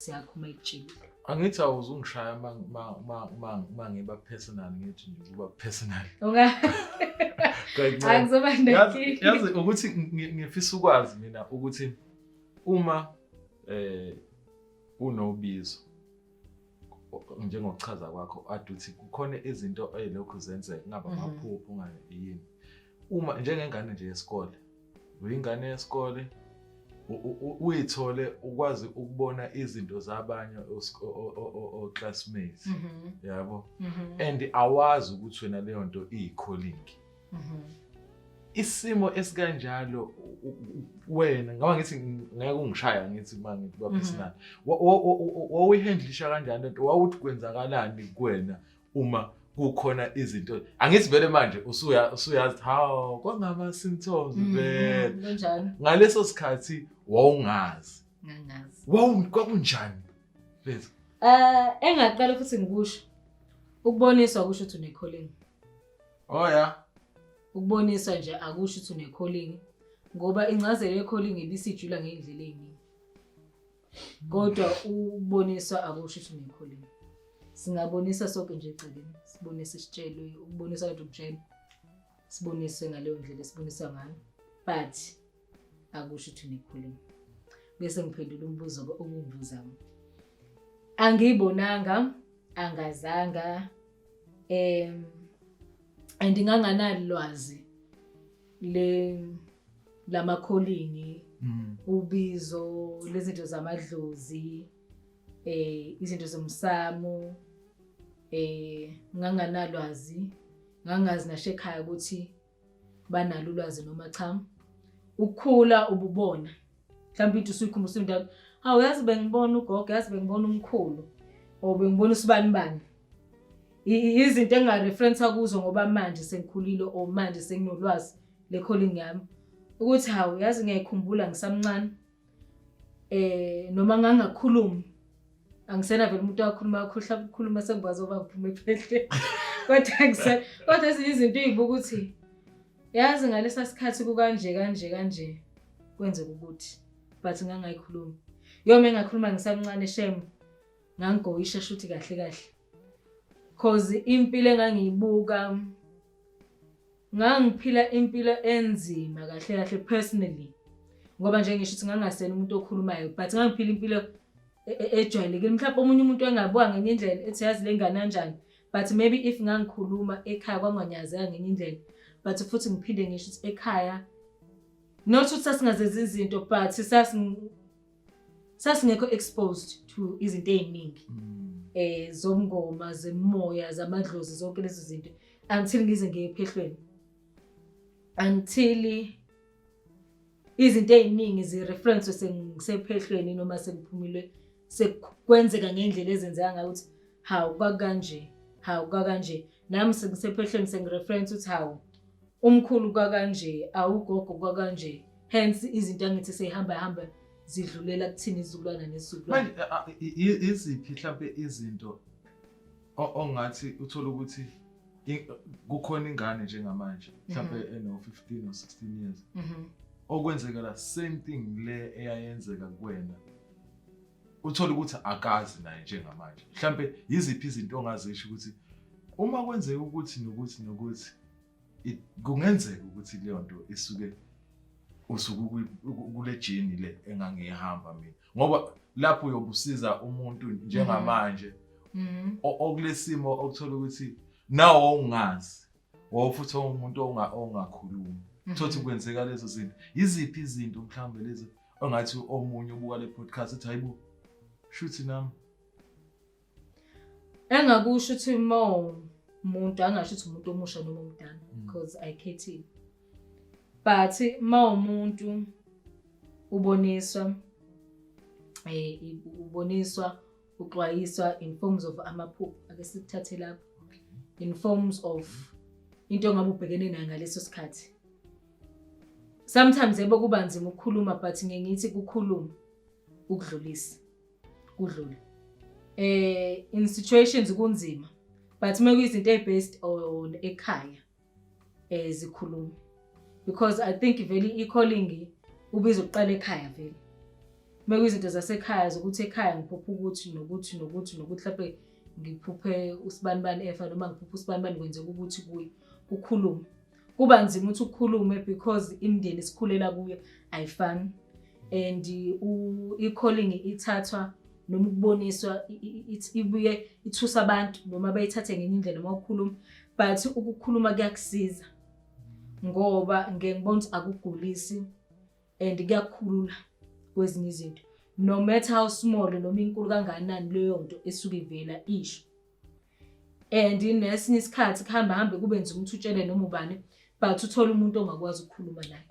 siyakhuma ekujini. Angithi awuzungishaya mangiba personal ngithi nje kuba personal. Akuzoba neki. Yazi ukuthi ngifisa ukwazi mina ukuthi uma unobizo njengokuchaza kwakho aduthi kukhona izinto ezilokhu zenzeka ngaba amaphupho ngayini. Uma njengengane nje yesikole, uyingane yesikole uyithole ukwazi ukubona izinto zabanye o classmates yabo and awazi ukuthi wena leyo nto iyicalling. Isimo esikanjalo wena ngaba ngithi ngeke ungishaya ngithi mangithi ba personal wawihandlisha kanjani lento wawuthi kwenzakalani kuwena uma kukhona izinto angithi vele manje usuyazi how kwangama symptoms vele kanjani ngaleso sikhathi wawungazi ngangazi kwakunjani bese engaqala futhi ngikusho ukuboniswa kusho ukuthi une calling. Oh yeah, ukuboniswa nje akusho ukuthi une calling ngoba incazelo ye calling ibisijula ngeindlela eziningi kodwa ukuboniswa akusho ukuthi une calling. Singabonisa sonke nje egcekeni sibonise isitshelwe ukubonisa kanti umtshela sibonise ngaleyo ndlela sibonisa ngayo but akusho ukuthi une calling. Bese ngiphendula umbuzo obungibuza angiyibonanga angazanga andinganganalo lwazi lama calling ubizo lezinto zamadlozi izinto zomsamo nganganalwazi ngangazi nashe ekhaya ukuthi banalo ulwazi noma cha. Ukukhula ububona mhlawumbe into usuyikhumbula indaba hawu yazi bengibona ugogo yazi bengibona umkhulu bengibona usibani izinto engareference kuzo ngoba manje sengikhulile o manje senginolwazi le calling yami ukuthi hawu yazi ngiyayikhumbula ngisamncane noma ngangakhulumi angisena vele umuntu wakhuluma ukukhuluma sengikwazi oba ngiphuma ephehle kodwa izinto ezibuka ukuthi yazi ngalesa sikhathi kanje kwenzeka ukuthi but ngangayikhulumi yoma engakhuluma ngisamncane shame ngangigoyisha shuthi kahle cause impilo engangiyibuka ngangiphila impilo enzima kahle personally ngoba nje ngisho ukuthi ngangasena umuntu okhulumayo but ngangiphila impilo ejwayelekile mhlawumbe omunye umuntu engabuka ngenye indlela ethi yazi lengane kanjani but maybe if ngangikhuluma ekhaya kwanganyazeka ngenye indlela but futhi ngiphinde ngisho ukuthi ekhaya not ukuthi sasingazezi izinto but sasingekho exposed to izinto eziningi zomngoma zemoya zamadlozi zonke lezi zinto until ngize ngiyephehlweni until izinto eziningi zireference sengisephehlweni noma sengiphumile sekwenzeka ngendlela ezenzeka ngathi hawu kwakanje nami sengisephehlweni sengireference ukuthi hawu umkhulu kwakanje awugogo kwakanje hence izinto angithi seyihamba zidlulela kuthini izizukulwana nesizukulwana manje iziphi mhlawumbe izinto ongathi uthola ukuthi kukhona ingane njengamanje mhlawumbe eno 15 or 16 years okwenzeka la same thing le eyayenzeka kuwena uthola ukuthi akazi naye njengamanje mhlawumbe yiziphi izinto ongazisho ukuthi uma kwenzeka ukuthi nokuthi kungenzeka ukuthi leyo nto isuke usuku kule journey le engangihamba mina ngoba lapho uyobusiza umuntu njengamanje okulesimo okuthola ukuthi nawo ungazi wofuthi umuntu ongakhuluma thothi kwenzeka lezo zinto yiziphi izinto mhlawumbe lezi ongathi omunye ubuka le podcast ethi hayibo shuthi nami engakusho ukuthi umuntu angasho ukuthi umuntu omusha noma omdala because I can't but umuntu uboniswa uxwayiswa in forms of amaphupho ake sikuthathe lapho in forms of into ongabe ubhekene nayo ngaleso sikhathi sometimes yebo kuba nzima ukukhuluma but ngithi kukhuluma ukudlulisa kudlula in situations kunzima but mekuyizinto ezibased on ekhaya zikhuluma because I think vele i-calling ubiza uqala ekhaya vele Mekuyizinto zasekhaya zokuthi ekhaya ngiphupha ukuthi nokuthi mhlawumbe ngiphuphe usibanibani efa noma ngiphuphe usibanibani kwenzeka ukuthi kuye ukhulume. Kuba nzima ukuthi ukukhulume because imindeni sikhulela kuyo ayifani. And i-calling ithathwa noma ukuboniswa ibuye ithusa abantu noma bayithathe ngenye indlela noma ukukhuluma. But ukukhuluma kuyakusiza ngoba ngibona ukuthi akugulisi and kuyakukhulula kwezinye izinto. No matter how small noma inkulu kangakanani leyo nto esuke ivela isho. And nesinye isikhathi hambe kube nzima ukuthi utshele noma ubani but uthola umuntu ongakwazi ukukhuluma naye.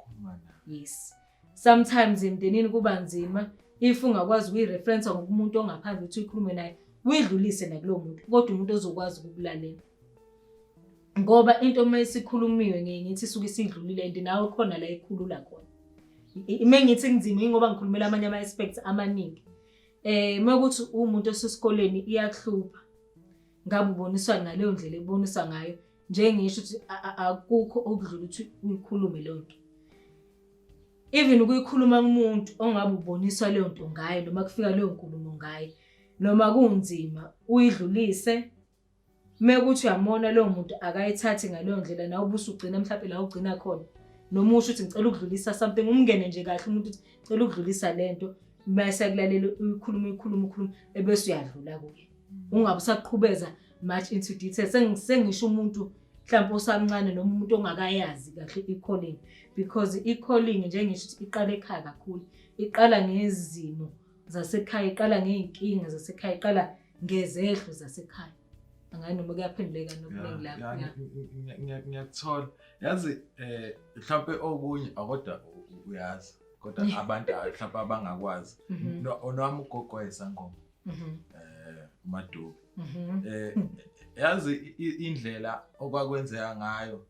Yes. Sometimes emndenini kuba nzima if ungakwazi ukuyireference ngokumuntu ongaphandle ukuthi ukhulume naye, uyidlulise nakulo muntu kodwa umuntu ozokwazi ukulalela. Ngoba into mayisikhulumiwe ngithi isuke isidlulile and nawe khona la ikhulula khona. Mengithi kunzima ingoba ngikhulumela amanye ama-aspects amaningi. Mekuthi umuntu osesikoleni iyakuhlupha. Ngabe uboniswa ngaleyo ndlela ebonisa ngayo njengisho ukuthi akukho okudlula ukuthi uyikhulume leyo nto. Even ukuyikhuluma kumuntu ongabe uboniswa leyo nto ngaye noma kufika leyo nkulumo ngaye noma kunzima uyidlulise. Mekuthi uyamona leyo muntu akayithathi ngaleyo ndlela nawe ubusugcina mhlawumbe la ugcina khona. Noma usho ukuthi ngicela ukudlulisa something umngene nje kahle umuntu uthi ngicela ukudlulisa lento mase yakulalela uyikhuluma ebese uyadlula kuye. Ungabe usaqhubeza much into details. Sengisho umuntu mhlawumbe osamncane noma umuntu ongakayazi kahle i-calling because i-calling njengisho ukuthi iqala ekhaya kakhulu. Iqala ngezimo zasekhaya, iqala ngeenkinga zasekhaya, iqala ngezehlo zasekhaya. Angani noma kuyaphenduleka nokuningi lapho. Ngiyakuthola. Yazi mhlawumbe okunye akodwa uyazi kodwa abantu mhlawumbe abangakwazi. Nowami ugogo wayesangoma. Madubi. Yazi indlela okwakwenzeka ngayo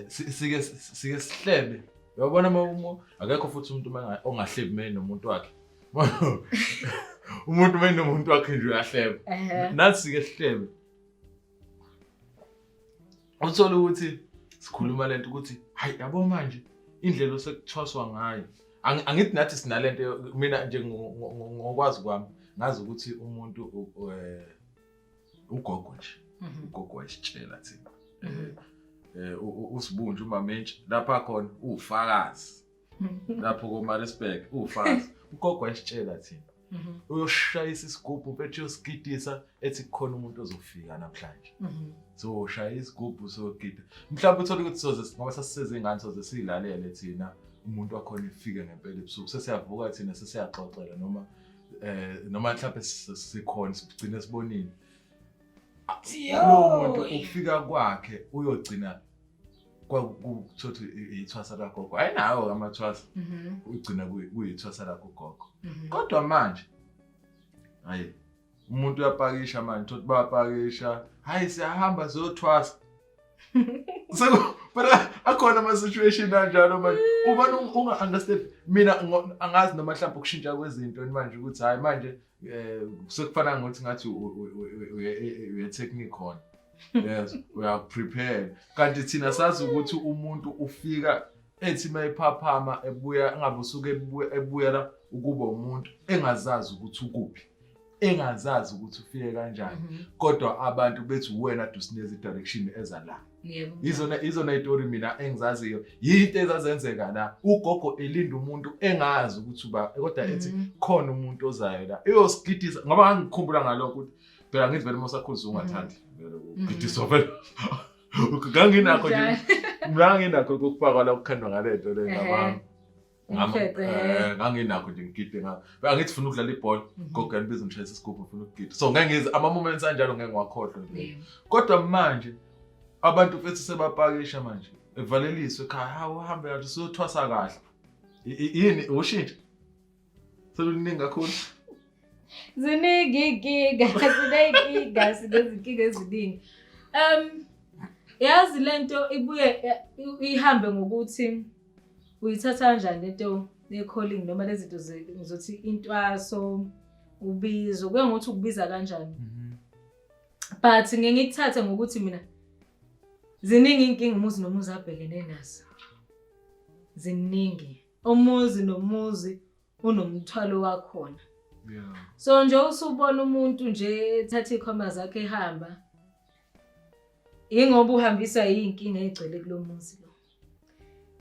sike sihlebe. Uyabona akekho futhi umuntu ongahlebi manje nomuntu wakhe. Umuntu manje nomuntu wakhe nje uyahleba. Nathi sike sihlebe. Uthola ukuthi sikhuluma lento ukuthi hayi yabo manje indlela osekuthwaswa ngayo. Angithi nathi sinalento mina nje ngokwazi kwami ngazi ukuthi umuntu ugogo nje. Ugogo wayesitshela thina. Usibunje umamenshi lapha khona ufakazi. Lapho koMaritzburg ufakazi. Ugogo wayesitshela thina. Uyoshayisa isigubhu bethu yosigidisa ethi khona umuntu ozofika namhlanje. So shaya isigubhu sogida. Mhlawumbe uthola ukuthi soze ngoba sasiseze ingane soze silalele thina umuntu wakhona ifike ngempela ebusuku. Sesiyavuka thina sesiyaxoxela noma mhlawumbe sikhona sigcine sibonile. Lo muntu ufika kwakhe uyogcina kwakuthothi ithwasa lakho gogo. Ayinawo amathwasa. Ugcina kuyithwasa lakho gogo. Kodwa manje hayi umuntu uyapakisha manje thothi bayapakisha hayi siyahamba siyothwasa. But akhona ama situation kanjalo manje ubani unga understand mina angazi noma mhlawumbe ukushintsha kwezinto manje ukuthi hayi manje sekufana ngokuthi ngathi uye technique khona. Yes, we are prepared. Kanti thina sazi ukuthi umuntu ufika ethi mayiphaphama ebuya ngabe usuke ebuya la ukuba umuntu engazazi ukuthi ukuphi. Engazazi ukuthi ufike kanjani. Kodwa abantu bethi wena dusineze direction eza la. Yebo. Izona istory mina engizaziyo. Yinto ezazenzeka la. Ugogo elinda umuntu engazi ukuthi uba kodwa ethi khona umuntu ozayo la. Eyosigidisa ngoba ngikhumbula ngalokho ukuthi phela ngithi vele mosakhuluza ungathandi. Ugidisa vele. Nganginakho nje. Nganginakho ukufaka la ukukhandwa ngalento le ngabami. Nganginakho nje ngigide ngabe angithi ufuna ukudlala ibhola gogo yanibiza ngishayisa isigubhu ufuna ukugida. So ngangizi ama moments kanjalo ngeke ngwakhohlwa nje. Kodwa manje abantu futhi sebapakisha manje evaleliswe ekhaya uhambe kahle siyothwasa kahle. Yini ushintsha? Seluningi kakhulu. Ziningi sinezinkinga eziningi. Yazi lento ibuye ihambe ngokuthi uyithatha kanjani lento le-calling noma lezi zinto ngizothi intwaso ubizo kuya ngokuthi ukubiza kanjani. But ngikuthatha ngokuthi mina ziningi inkinga umuzi nomuzi abhekene nazo. Ziningi. Umuzi nomuzi unomthwalo wakhona. Yeah. So nje usubona umuntu nje ethatha ikhoma zakhe ehamba. Ingoba uhambisa inkinga egcwele kulomuzi lo.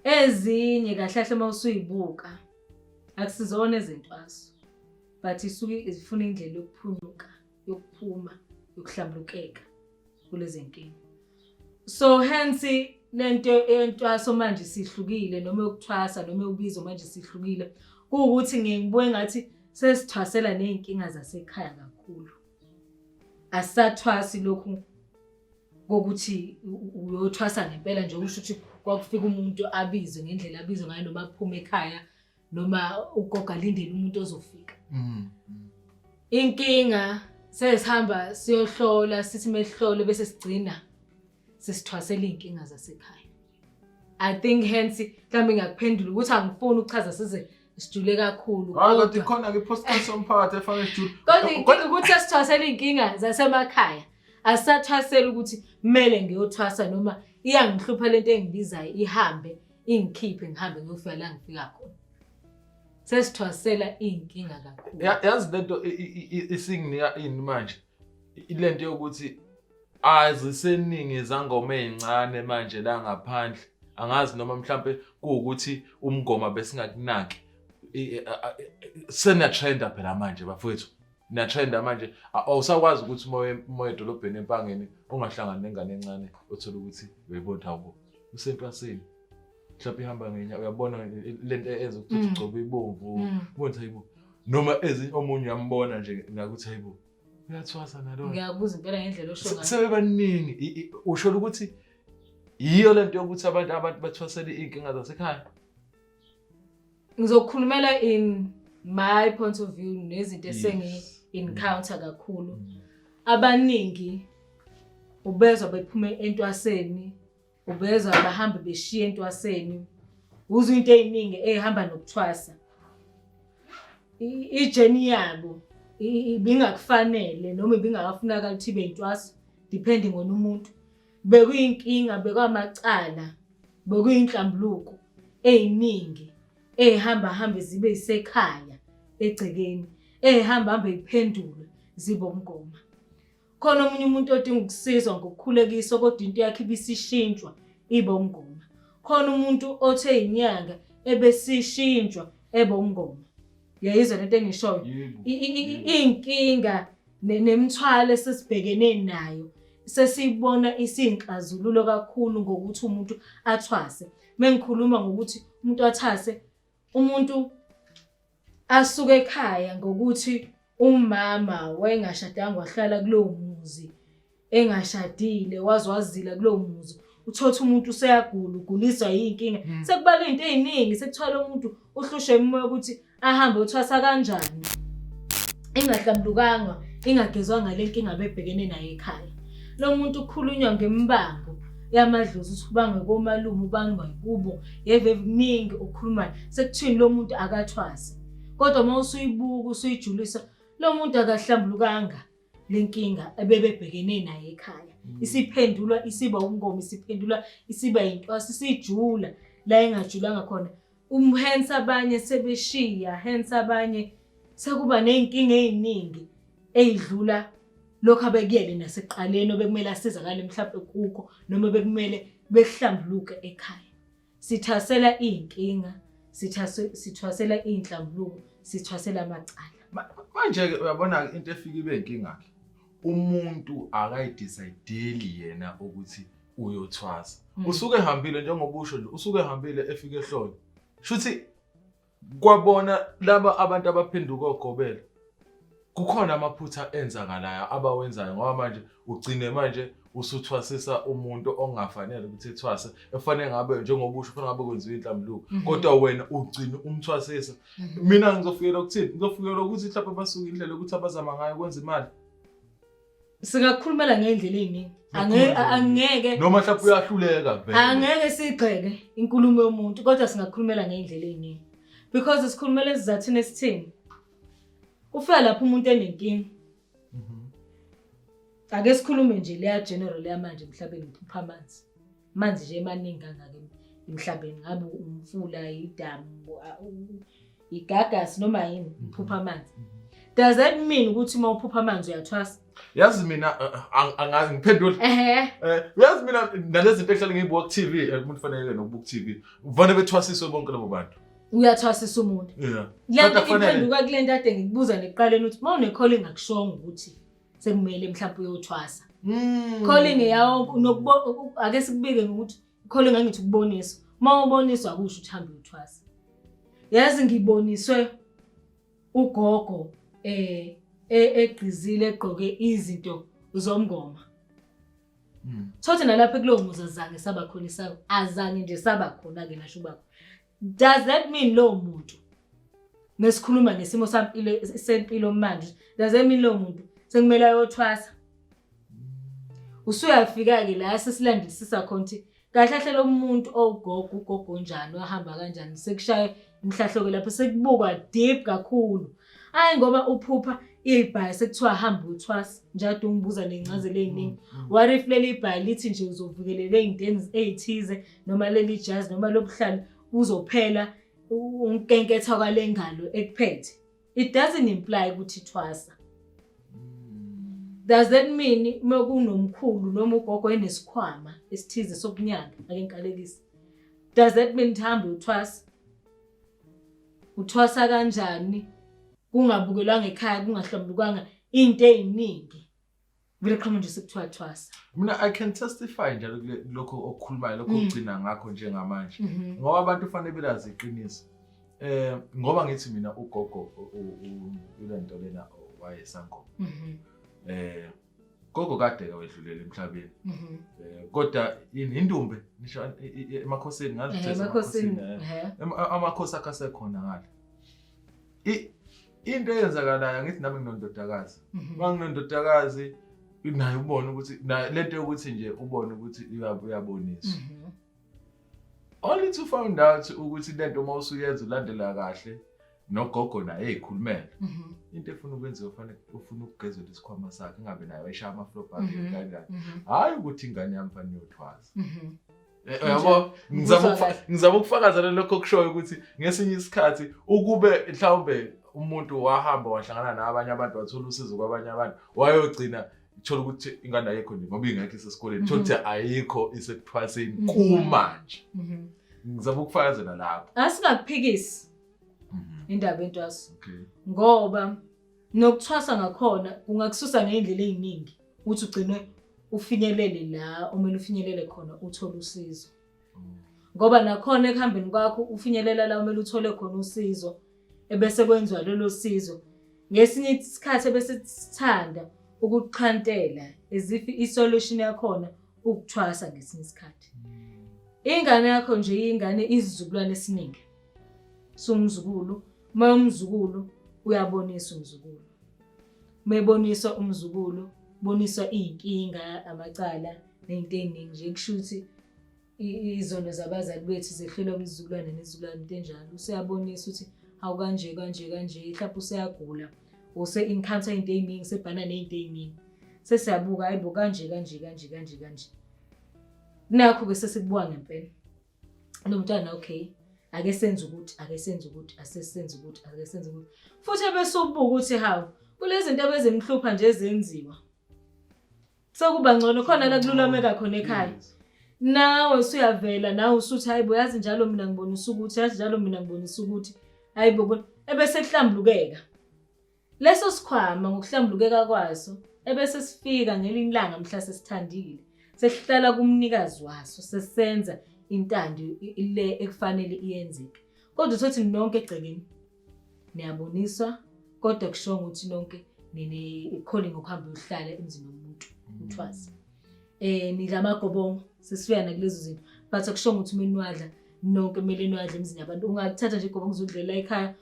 Ezinye kahle mawusuyibuka akusizona ezintwaso. But isuke ifuna indlela yokuphunyuka, yokuphuma, yokuhlambulukeka kulezi nkinga. So hence lento entwaso manje sihlukile noma ukuthwasa noma ubizo manje sihlukile. Kuukuthi ngibuye ngathi sesithwasela nezinkinga zasekhaya kakhulu. Asathwasi lokhu kokuthi uyothwasa ngempela nje usho ukuthi kwakufika umuntu abizwe ngendlela abizwe ngayo noma aphuma ekhaya noma ugoga lindele umuntu ozofika. Inkinga sesihamba siyohlola sithi mehlole bese sigcina sesithwasela inkinga zasekhaya. I think hence mhlambe ngiyakuphendula ukuthi angifuni ukuchaza size sijule kakhulu kodwa khona ke podcast somphakathi efana sijule. Kodwa ukuthi sesithwasela inkinga zasemakhaya asathwasela ukuthi kumele ngiyothwasa noma iyangihlupha lento engibizayo ihambe ingikhiphe ngihambe ngiyofika la ngifika khona. Sesithwasela inkinga kakhulu. Yazi lento isinginika ini manje ilento yokuthi aziseningi izangoma ezincane manje la ngaphandle angazi noma mhlambe kuukuthi umngoma besingakunaki sena trenda phela manje bafowethu na trenda manje awusakwazi ukuthi moya edolobheni empangeni ungahlangana nengane encane othola ukuthi uyibona hawo usemplasini mhlawumbe ihamba ngenya uyabona lento eyenza ukuthi ugcobe ibomvu ubona hayibo noma ezinye omunye uyambona nje ngakuthi hayibo uyathwasa nalo ngiyabuza impela ngendlela osho ngayo sebebaningi usho ukuthi yiyo lento yokuthi abantu bathwasele inkinga zasekhaya. Ngizokhulumela in my point of view nezinto esengi encounter kakhulu. Abaningi ubezwa bephume entwaseni, ubezwa bahamba beshiya entwaseni. Uzo into eziningi ehamba nokuthwasa. Ijeni yabo ibingakufanele noma ibingakafunakala ukuthi ibe intwaso depending on umuntu. Bekuyinkinga bekwamacala, bekuyinhlambuluko eziningi ehamba zibe isekhaya egcekeni, ehamba iphendula zibe umngoma. Khona omunye umuntu odinga ukusizwa ngokukhulekiswa kodwa into yakhe ibisishintshwa ibe umngoma. Khona umuntu othe inyanga ebesishintshwa ebe umngoma. Yayizwa lento engishoyo. Inkinga nemthwalo sesibhekene nayo sesibona isinxazululo kakhulu ngokuthi umuntu athwase. Mengikhuluma ngokuthi umuntu athase, umuntu asuke ekhaya ngokuthi umama wayengashadanga wahlala kulowo muzi engashadile wazila kulowo muzi. Uthotha umuntu useyagula uguliswa yinkinga. Sekubala into eziningi sekuthwala umuntu uhlushwe emoya ukuthi ahambe uthwasa kanjani. Engahlambulukanga, ingagezwanga lenkinga bebhekene nayo ekhaya. Lo muntu ukhulunywa ngembango yamadlozi ukuthi ubange komalume ubangwa kubo yeve eviningi ukukhuluma sekuthini lo muntu akathwasi. Kodwa mawusuyibuka usuyijulisa lo muntu akahlambulukanga lenkinga ebebebhekene nayo ekhaya. Isiphendulwa isiba umngoma, isiphendulwa isiba intwasi, sijula la engajulanga khona. Hence abanye sebeshiya, hence abanye sekuba nenkinga eziningi ezidlula lokho abekuyele naseqaleni obekumele asizakale mhlawumbe kukho noma bekumele behlambuluke ekhaya. Sithasela inkinga, sithwasela inhlambuluko, sithwasela amacala. Manje uyabona into efika ibe inkinga ke. Umuntu akayidecide yena ukuthi uyothwasa. Usuke ehambile njengoba usho nje, usuke ehambile efike ehlole. Shuthi kwabona laba abantu abaphenduka ogobela. Kukhona amaphutha enzakalayo abawenzayo ngoba manje ugcine manje usuthwasisa umuntu ongafanele ukuthi ethwase efanele ngabe njengoba usho kufanele ngabe kwenziwe inhlambuluko kodwa wena ugcina umthwasisa. Mina ngizofikela ukuthini? Ngizofikela ukuthi mhlawumbe basuka indlela ukuthi abazama ngayo ukwenza imali. Singakhulumela ngendlela eziningi. Angeke noma mhlawumbe uyahluleka vele. Angeke sigxeke inkulumo yomuntu kodwa singakhulumela ngendlela eziningi. Because isikhulumela esizathini esithini. Ufika lapho umuntu enenkinga. Ake sikhulume nje leya general yamanje emhlabeni uphupha amanzi. Amanzi nje emaningi kangaka emhlabeni ngabe umfula, idamu, igagasi noma yini uphupha amanzi. Does that mean ukuthi uma uphupha amanzi uyathwasa? Yazi mina angazi ngiphendula. Yazi mina nalezi zinto ehlala ngiyibuka ku TV, umuntu fanele nokubuka TV. Kufanele bethwasiswe bonke labo bantu. Uyathwasisa umuntu. Yeah. Kodwa iphenduka kule nto ade ngikubuza neqaleni ukuthi uma calling akushongo ukuthi sekumele mhlawumbe uyothwasa. Calling yawo ake sikubike ngokuthi calling angithi ukubonisa. Uma uboniswa akusho ukuthi hamba uyothwasa. Yazi ngiboniswe ugogo egqizile egqoke izinto zomngoma. Thothi nalapha kulowo muzi azange saba khona isayo, azange nje saba khona ke nasho bakho. Does that mean lo muntu nesikhuluma ngesimo sempilo manje, does that mean lo muntu sekumele ayothwasa? Usuyafika ke la sesilandisisa khona ukuthi kahle lo muntu ugogo njani wahamba kanjani sekushaya imhlahlo ke lapho sekubukwa deep kakhulu. Hayi ngoba uphupha ibhayi sekuthiwa hamba uthwasa njalo ungibuza nencazelo eziningi. What if leli ibhayi lithi nje uzovukelele izinteni ezithize noma leli jazz noma lobuhlalo uzophela unkenketha kwalengalo ekuphethe? It doesn't imply ukuthi thwasa. Does that mean uma kunomkhulu noma ugogo enesikhwama esithize sokunyanga ake ngikalekise? Does that mean hamba uthwasa? Uthwasa kanjani? Kungabukelwanga ekhaya kungahlambulukanga into eziningi. Vele khona nje sekuthiwa thwasa. Mina I can testify njalo lokho okukhulumayo lokho ugcina ngakho njengamanje. Ngoba abantu kufanele belazi iqiniso. Ngoba ngithi mina ugogo ulento lena wayesango. Gogo kade wedlulela emhlabeni. Kodwa indumbe nisho emakhosini ngazi ukuthi emakhosini amakhosi akasekhona ngale. Into eyenzakalayo ngithi nami nginondodakazi. Manginondodakazi naye ubone ukuthi lento yokuthi nje ubone ukuthi uyaboniswa. Only to found out ukuthi lento mawusuyenza ulandela kahle nogogo naye ezikhulumela. Into efuna ukwenziwa kufanele ufuna ukugezela isikhwama sakhe ingabe nayo eshaya amaflop akhe kanjani. Hayi ukuthi ingane yami fanele uyothwasa. Yabo ngizama ukufakazela lokho kushoyo ukuthi ngesinye isikhathi ukube mhlawumbe umuntu wahamba wahlangana nabanye abantu wathola usizo kwabanye abantu wayogcina ithola ukuthi ingane ayikho nje ngoba ingekho isesikoleni ithola ukuthi ayikho isekuthwaseni kumanje. Ngizama ukufakazela lapho. Asingakuphikisi indaba entwaso. Ngoba nokuthwasa ngakhona kungakususa ngeindlela eziningi ukuthi ugcine ufinyelele la omele ufinyelele khona uthola usizo. Ngoba nakhona ekuhambeni kwakho ufinyelela la omele uthole khona usizo ebese kwenziwa lelo sizo ngesinye isikhathi ebese sithanda ukuqhantela as if isolution yakhona ukuthwasa ngesinye isikhathi. Ingane yakho nje ingane izizukulwane esiningi. Umzukulu, uma umzukulu uyabonisa umzukulu. Mebonisa umzukulu, bonisa inkinga, amacala nezinto eziningi nje kushuthi izono zabazali bethu zehlelwa kwizizukulwane nezizukulwane into enjalo. Useyabonisa ukuthi hawu kanje mhlawumbe useyagula use-encounter into eziningi sebhana nezinto eziningi. Sesiyabuka hayibo kanje. Nakho ke sesikubuka ngempela. Lo mntwana okay. Ake senze ukuthi asesenze ukuthi. Futhi ebese ubuka ukuthi hawu kulezi zinto ebezimhlupha nje ezenziwa. Sekuba ngcono khona la kululameka khona ekhaya. Nawe usuyavela nawe usuthi hayibo yazi njalo mina ngibonisa ukuthi hayibo ebese kuhlambulukeka. Leso sikhwama ngokuhlambulukeka kwaso ebese sifika ngelinye ilanga mhla sesithandile. Sesihlala kumnikazi waso sesenza intando ile ekufanele iyenzeke. Kodwa uthi nonke egcekeni niyaboniswa kodwa kushongo ukuthi nonke nini calling ukuhamba uhlala emzini womuntu uthwasa. Nidlamagobongo sesifiya nakulezo zinto but akushongo ukuthi menwadla nonke kumele nwadle emzini yabantu. Ungakuthatha nje igobongo uzodlela ekhaya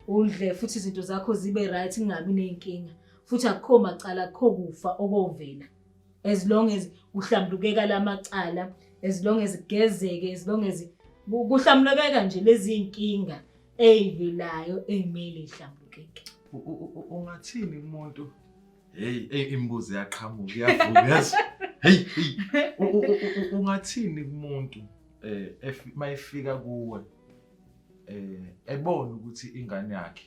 udle futhi izinto zakho zibe right ingabi nenkinga. Futhi akukho macala akukho kufa okovela. As long as uhlambulukeka lamacala, as long as gezeke, as long as kuhlambulukeka nje lezi inkinga ezivelayo ezimele ihlambulukeke. Ungathini umuntu imbuzi yaqhamuka iyavuka yazi. Hey ungathini umuntu mayifika kuwe ebona ukuthi ingane yakhe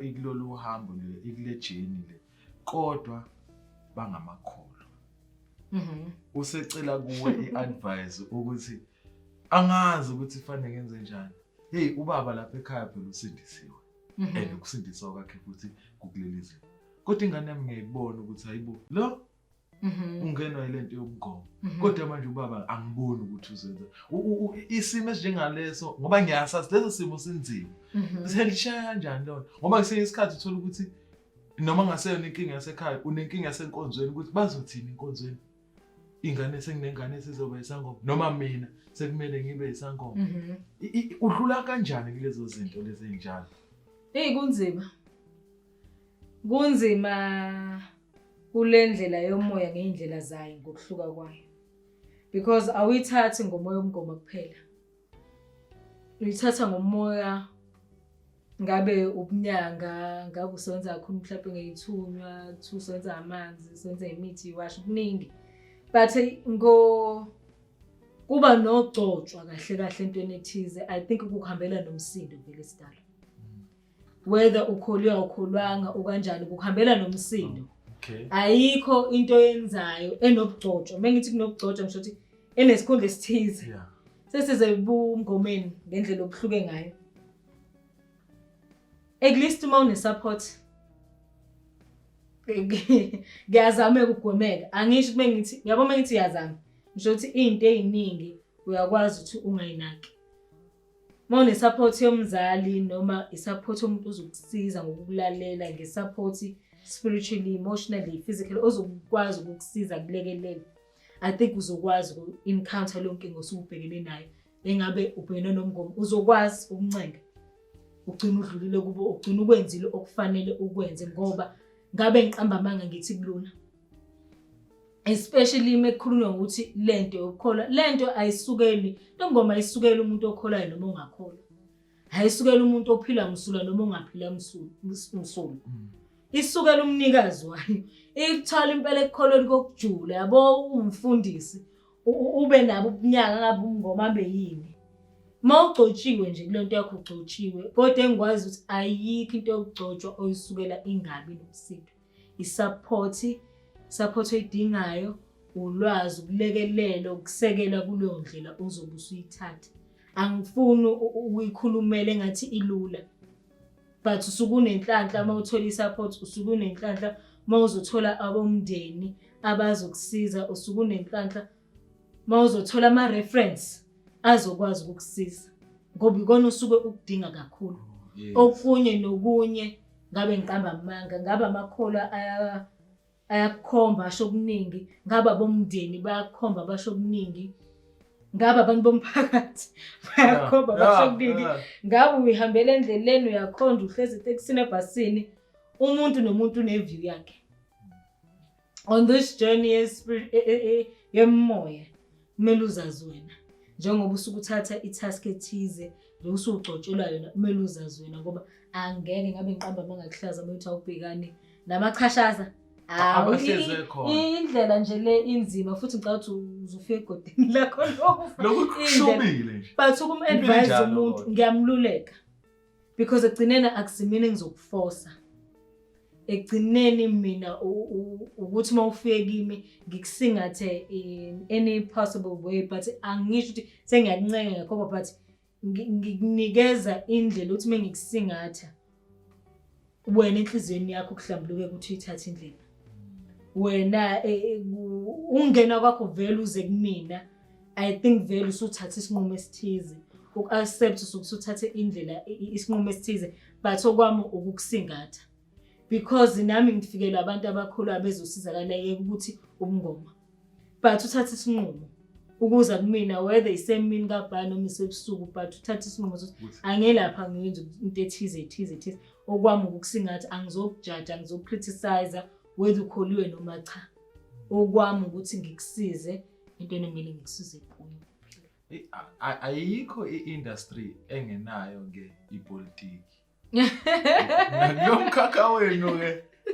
ikulolu hambo le ikule journey le kodwa bangamakholwa usecela kuwe iadvice ukuthi angazi ukuthi fanele ngenze njani. Hey ubaba lapha ekhaya phela usindisiwe and ukusindiswa kwakhe futhi kukulelizwe kodwa ingane yami ngiyibona ukuthi hayibo lo ungenwa ilento yobungomo kodwa manje ubaba angiboni ukuthi uzenza isimo esinjengaleso ngoba ngiyasazi leso simo sinzima selishaya kanjani lona ngoba ngesinye isikhathi uthola ukuthi noma ngaseyona inkinga yasekhaya unenkinga yasenkonzweni ukuthi bazothini inkonzweni ingane senginengane esizoba isangoma noma mina sekumele ngibe isangoma udlula kanjani kulezo zinto lezi enjalo. Kunzima kulendlela yomoya ngeindlela zayo ngokuhluka kwayo because awuyithathi ngomoya omgoma kuphela uyithatha ngomoya ngabe ubunyanga ngabe usebenza kakhulu mhlawumbe ngeyithunywa usebenza amanzi usebenza imithi washo kuningi but kuba nogcotshwa kahle entweni ethize. I think ukuhambela nomsindo vele sidala whether ukholwa ukholwanga okanjani ukuhambela nomsindo. Ayikho into yenzayo enobugcotshwa. Mengithi kunobugcotshwa ngisho ukuthi enesikhundla esithize. Sesize ubungomeni ngendlela obuhluke ngayo. At least uma une support ngiyazama ukugwemeka. Angisho ukuthi mengithi yabo mengithi yazama. Ngisho ukuthi izinto eziningi uyakwazi ukuthi ungayinaki. Uma une support yomzali noma isupport yomuntu ozokusiza ngokukulalela ngesupport spiritually, emotionally, physically ozokwazi ukukusiza kulekelela. I think uzokwazi uku-encounter lonke ngosubhekene nayo. Engabe ubhekene nomgomo uzokwazi ukuncenga. Ugcina udlulile kubo, ugcina ukwenzile okufanele ukwenze ngoba ngabe ngiqamba amanga ngithi kulona. Especially mekukhulunywa ukuthi lento yokukholwa, lento ayisukeli, ngoma ayisukeli umuntu okholayo noma ongakholwa. Ayisukeli umuntu ophila msulwa noma ongaphila msulwa. Isukela umnikazi wayo. Ikuthola impela ekukholweni kokujula yabo umfundisi ube nabo ubunyanga ngabe umngoma abe yini. Mawugcotshiwe nje kulento yakho ugcotshiwe kodwa engikwazi ukuthi ayikho into yokugcotshwa oyisukela ingabi nomsindo. Support oyidingayo ulwazi ukulekelela ukusekela kuleyo ndlela ozobe usuyithatha. Angifuni ukuyikhulumela ngathi ilula. But usukunenhlanhla mawuthola isupport usukunenhlanhla mawuzothola abomndeni abazokusiza usukunenhlanhla mawuzothola ama reference azokwazi ukukusiza ngoba ikona usuke ukudinga kakhulu. Okunye nokunye ngabe ngiqamba amanga ngabe amakholwa ayakhomba asho kuningi ngabe abomndeni bayakhomba basho kuningi ngabe abantu bomphakathi bayakhomba basho kuningi ngabe uyihambela endleleni uyakhonda uhlezi eTaxini ebhasini umuntu nomuntu uneview yakhe. On this journey yemoya kumele uzazi wena njengoba usukuthatha itask ethize lo usugcotshelwa yona kumele uzazi wena ngoba angeke ngabe ngiqamba amanga kuhlaza mawuthi awubhekani namachashaza. Indlela nje le inzima futhi ngicabanga ukuthi uzofika egodini lakho lokushubile nje. But ukum-advise umuntu ngiyamluleka because egcineni akusimini ngizokuforce. Egcineni mina ukuthi mawufike kimi ngikusingathe in any possible way but angisho ukuthi sengiyakuncenga ngakho but ngikunikeza indlela ukuthi mengikusingatha wena enhlizweni yakho kuhlambuluke ukuthi uyithathe indlela. Wena ungena kwakho vele uze kumina. I think vele usuthatha isinqumo esithize uku-accept usuthathe indlela isinqumo esithize but okwami ukukusingatha because nami ngifikela abantu abakhulu bezosizakala ukuthi ubungoma but uthatha isinqumo ukuza kumina whether isemini kabani noma isebusuku but uthatha isinqumo ukuthi angelapha ngiyenza into ethize okwami ukukusingatha angizokujudge angizokcriticize whether ukholiwe noma cha. Okwami ukuthi ngikusize into enemile ngikusize kuyo. Ayikho iindustry engenayo ipolitiki. Ngiyomkhakha wenu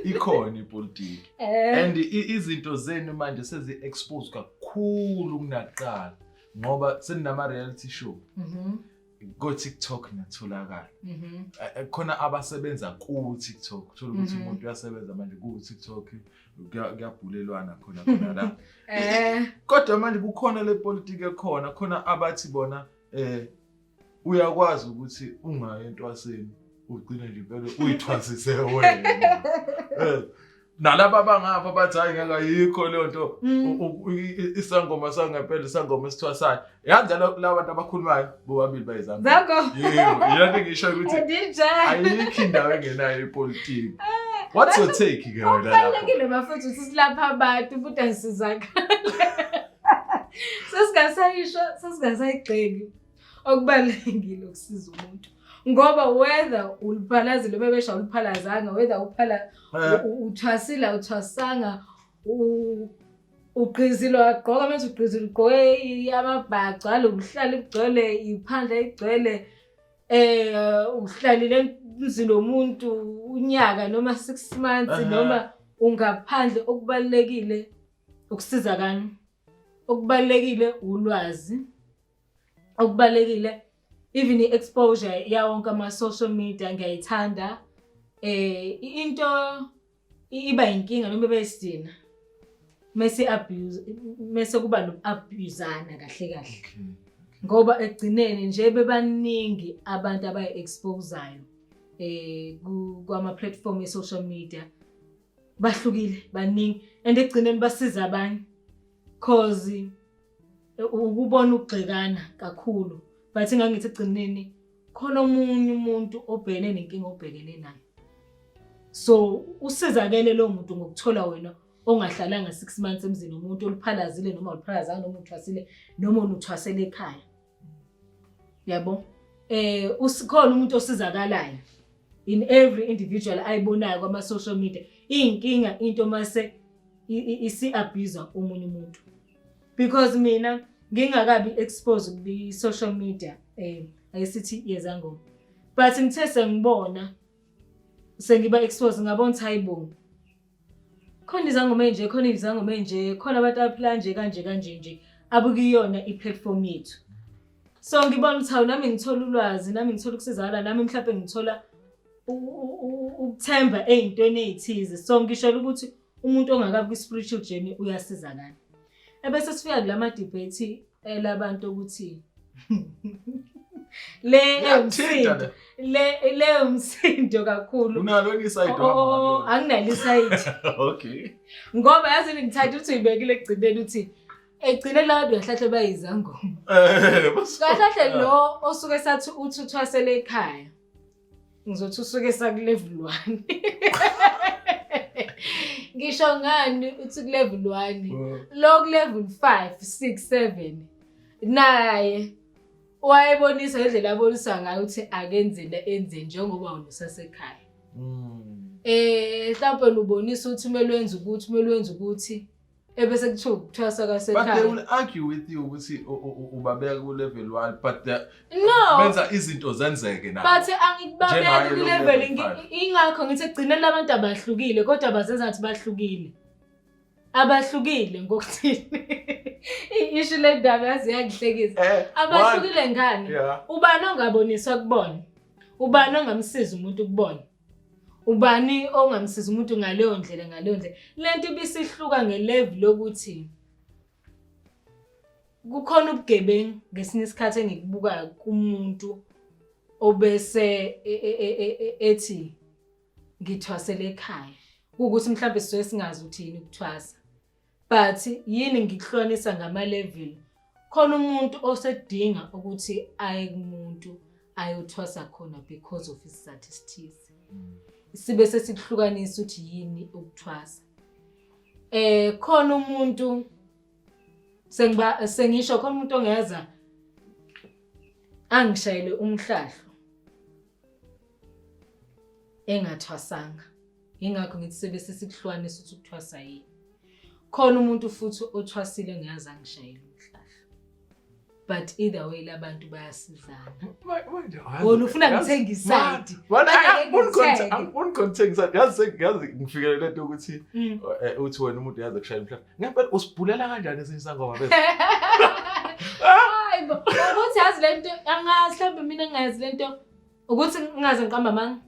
ikhona ipolitiki. And izinto zenu manje sezi expose kakhulu kunaqala. ngoba senama reality show go TikTok natholakala khona abasebenza ku TikTok uthola ukuthi umuntu uyasebenza manje ku TikTok kuyabhulelwana khona la kodwa manje kukhona le politics khona abathi bona uyakwazi ukuthi ungaye entwaseni ugcine nje vele uyithwasise wena nalabo abangapha bathi hayi ngeke ayikho leyo nto isangoma sangempela isangoma esithwasayo yanza la bantu abakhulumayo bobabili bayizanga yebo ngisho ukuthi ayikho indawo engenayo ipolitiki. What's your take ke wena lapho? Kubalekile bafethu sisilapha abantu futhi asizakala sesingasayigxeki okubalekile ukusiza umuntu ngoba whether uliphalazile bebesha uliphalazanga whether uthwasile uthwasanga ugqizile wagqoka manje ugqizile ugqoke amabhaca alokuhlala igcwele iphandla igcwele uhlalile emzini womuntu unyaka noma 6 months noma ungaphandle okubalekile ukusizakana okubalekile ulwazi okubalekile even i-exposure yawonke ama-social media ngiyayithanda into iba inkinga noma ibe isidina mase kuba no-abusana kahle ngoba egcineni nje bebaningi abantu abayi-exposayo kwama-platform e-social media bahlukile baningi and egcineni basiza abanye cause ukubona ukugxekana kakhulu but ngangithi egcineni khona omunye umuntu obhekene nenkinga obhekene nayo so usizakele lo muntu ngokuthola wena ongahlalanga 6 months emzini womuntu oliphalazile noma uliphalazanga noma uthwasile noma unuthwasele ekhaya yabo usikhona umuntu osizakalayo in every individual ayibonayo kwama social media inkinga into mase isi-abuse omunye umuntu because mina ngingakabi exposed ku social media ayisithi yezangoma but ngithe sengibona sengiba exposed ngabona ukuthi hayibo khona izangoma enje khona izangoma enje khona abantu abaphila nje kanje nje abukiyona i-platform yethu so ngibona ukuthi hawu nami ngithola ulwazi nami ngithola ukusizakala nami mhlawumbe ngithola ukuthemba ezintweni ezithize so ngisho ukuthi umuntu ongakabi ku-spiritual journey uyasizakala ebese sifika kulama debate labantu ukuthi le umsindo kakhulu unalo iside anginalo iside okay ngoba yazi ngithatha ukuthi uyibekile egcineni uthi egcineni la bantu yahlahle bayizangoma kahlahle lo osuke sathi uthwasele ekhaya ngizothi usuke sakulevel 1 ngisho ngani uthi kulevel 1 lo kulevel 5 6 7 naye wayebonisa indlela abonisa ngayo ukuthi akenzele enze njengoba unusasekhaya mhlawumbe ubonisa ukuthi kumele wenze ukuthi ebese kuthiwa ukuthwasa kasekhaya but they will argue with you ukuthi ubabeka ku level 1 but no benza izinto zenzeke nabo but angikubabeka ku level ingakho ngithi egcineni abantu abahlukile kodwa bazenza ngathi abahlukile ngokuthini isho le ndaba yazi yangihlekisa abahlukile ngani ubani ongaboniswa kubona ubani ongamsiza umuntu ukubona ubani ongamsiza umuntu ngaleyo ndlela lento ibisihluka ngelevel lokuthi kukhona ubugebengu ngesinye isikhathi engikubuka kumuntu obese ethi ngithwasele ekhaya ukuthi mhlawumbe sizoe singazi uthini ukuthwasa but yini ngikuhlonisa ngama level khona umuntu osedinga ukuthi aye kumuntu ayothwasa khona because of isizathu esithize sibe sesihlukanisa ukuthi yini ukuthwasa khona umuntu sengisho khona umuntu ongeza angishayele umhlahlo engathwasanga ingakho ngithi sebe sesihlukanisa ukuthi ukuthwasa yini khona umuntu futhi othwasile ngiyazi angishayele umhlahlo but either way labantu bayasizana wona ufuna ngithengiside uncontext yazi ngifikele lento ukuthi uthi wena umuntu yazi kushayela umhlahlo ngempela usibhulela kanjani esinye isangoma bese hayibo ukuthi yazi lento angazi mhlawumbe mina ngazi lento ukuthi ngaze ngiqamba manga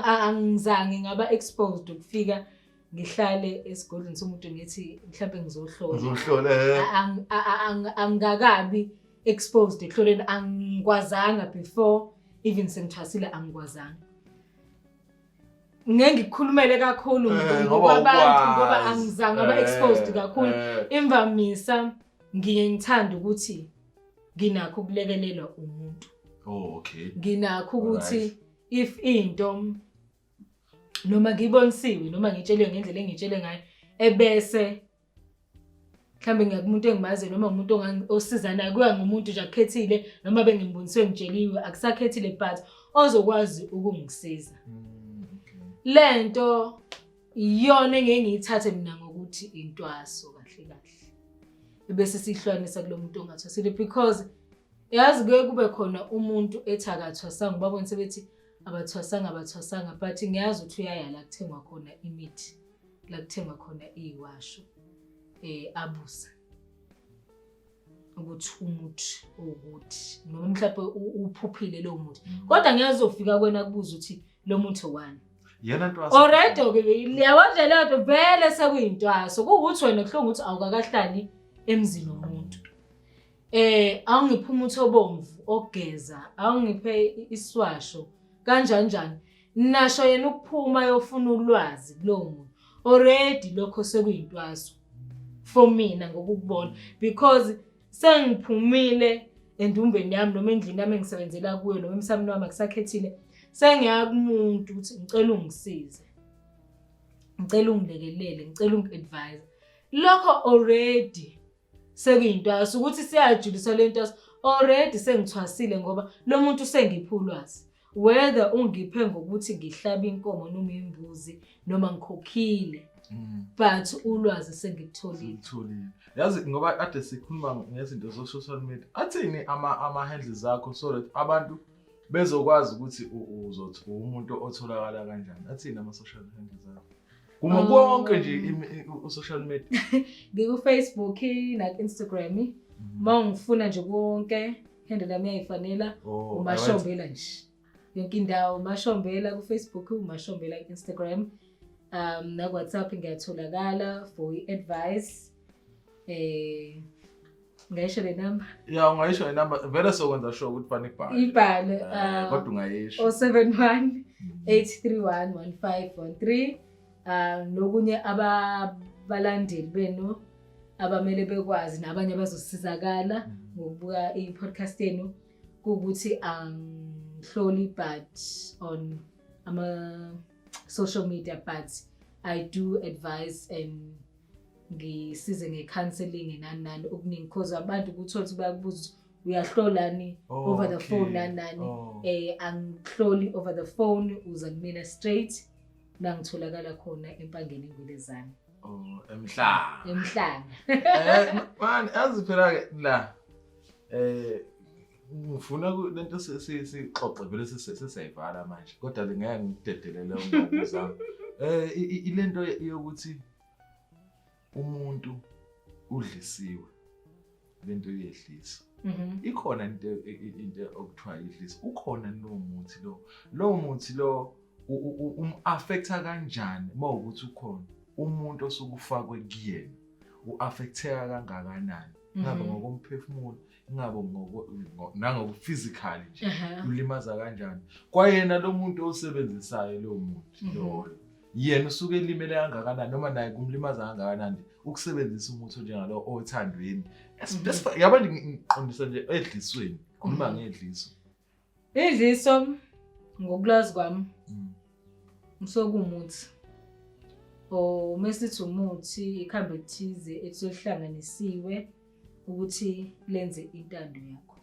angizange ngaba exposed ukufika ngihlale esigodlweni somuntu ngithi mhlawumbe ngizohlola angakabi exposed ehloleni angikwazanga before even sengithwasile angikwazanga ngeke ngikhulumele kakhulu ngokubantu ngoba angizange aba exposed kakhulu imvamisa ngiye ngithanda ukuthi nginakho ukulekelelwa umuntu okay nginakho ukuthi if into noma ngibonisiwe noma ngitshelwe ngendlela engitshele ngayo ebese mhlambe ngiyakumuntu engimazi noma umuntu osizanayo kuya ngomuntu nje akhethile noma bengimboniswe ngitsheliwe akusakhethile but ozokwazi ukungisiza lento iyona engeke ngiyithathe mina ngokuthi intwaso kahle kahle bese sihlukanisa kulomuntu ongathwasile because yazi kuye kube khona umuntu ethakathwasanga babonise bethi abathwasanga but ngiyazi ukuthi uyaya la kuthengwa khona imithi la kuthengwa khona iwasho abusa ukuthi umuthi ukuthi noma mhlawumbe uphuphile lo muthi kodwa ngiyazi ufika kwena kubuza ukuthi lo muthi wani yena ntwaso alright okay liyawandla lento vele sekuyintwaso ukuthi wena kuhlonga ukuthi awukakahlali emzini womuntu awungiphe umuthi obomvu ogeza awungiphe iswasho kanjani nasho yena ukuphuma yofuna ulwazi kulo muntu already lokho sekuyintwaso for mina ngokubona because sengiphumile endumbeni yami noma endlini yami engisebenzela kuyo noma emsameni wami akusakhethile sengiyakumuntu ukuthi ngicela ungisize ngicela ungilekelele ngicela ungi-advise lokho already sekuyintwaso ukuthi siyajulisa lento already sengithwasile ngoba lo muntu sengiphe ulwazi whether ungiphe ngokuthi ngihlabe inkomo noma imbuzi noma ngikhokhile but ulwazi sengitholile yazi ngoba ade sikhuluma ngezinto social media athini ama handles zakho so that abantu bezokwazi ukuthi uzothi umuntu otholakala kanjani athini ama social handles zakho kuma konke nje social media ngiku Facebook na Instagram mangifuna nje konke handle yami yayifanela umashombela nje yonke indawo umashombela ku Facebook umashombela ku Instagram na WhatsApp ngiyatholakala for advice ngayisho le number ya ungayisho le number vele sokwenza sure ukuthi fana ibhale kodwa ungayisho 071 831 1513 nokunye abalandeli benu abamele bekwazi nabanye abazosizakala ngokubuka i-podcast yenu ukuthi angihloli but on ama social media but I do advise and ngisize ngecounseling nani okuningi because abantu kuthola ukuthi bayakubuza uyahlolani over the phone nani angihloli over the phone uza kumina straight la ngitholakala khona empangeni engwelezana emhlanga man aziphela ke la ngifuna lento sixoxe vele sesiyayivala manje kodwa ngeke ngidedelele ngokubuza ilento yokuthi umuntu udlisiwe lento yedliso ikhona into okuthiwa idliso ukhona lo muthi affecta kanjani mawukuthi ukhona umuntu osukufakwe kuyena uaffecteka kangakanani ngabe ngokomphefumulo ngabe nangoku physically nje ulimaza kanjani kwayena lo muntu osebenzisayo lo muthi lo yena usuke elimele kangakanani noma naye kumlimaza kangakanani ukusebenzisa umuthi njengalo othandweni yaba ngiqondisa nje edlisweni khuluma ngedliso idliso ngokulazi kwami msokumuthi mesithi umuthi ikhambe ethize etsohlanganisiwe ukuthi lenze intando yakho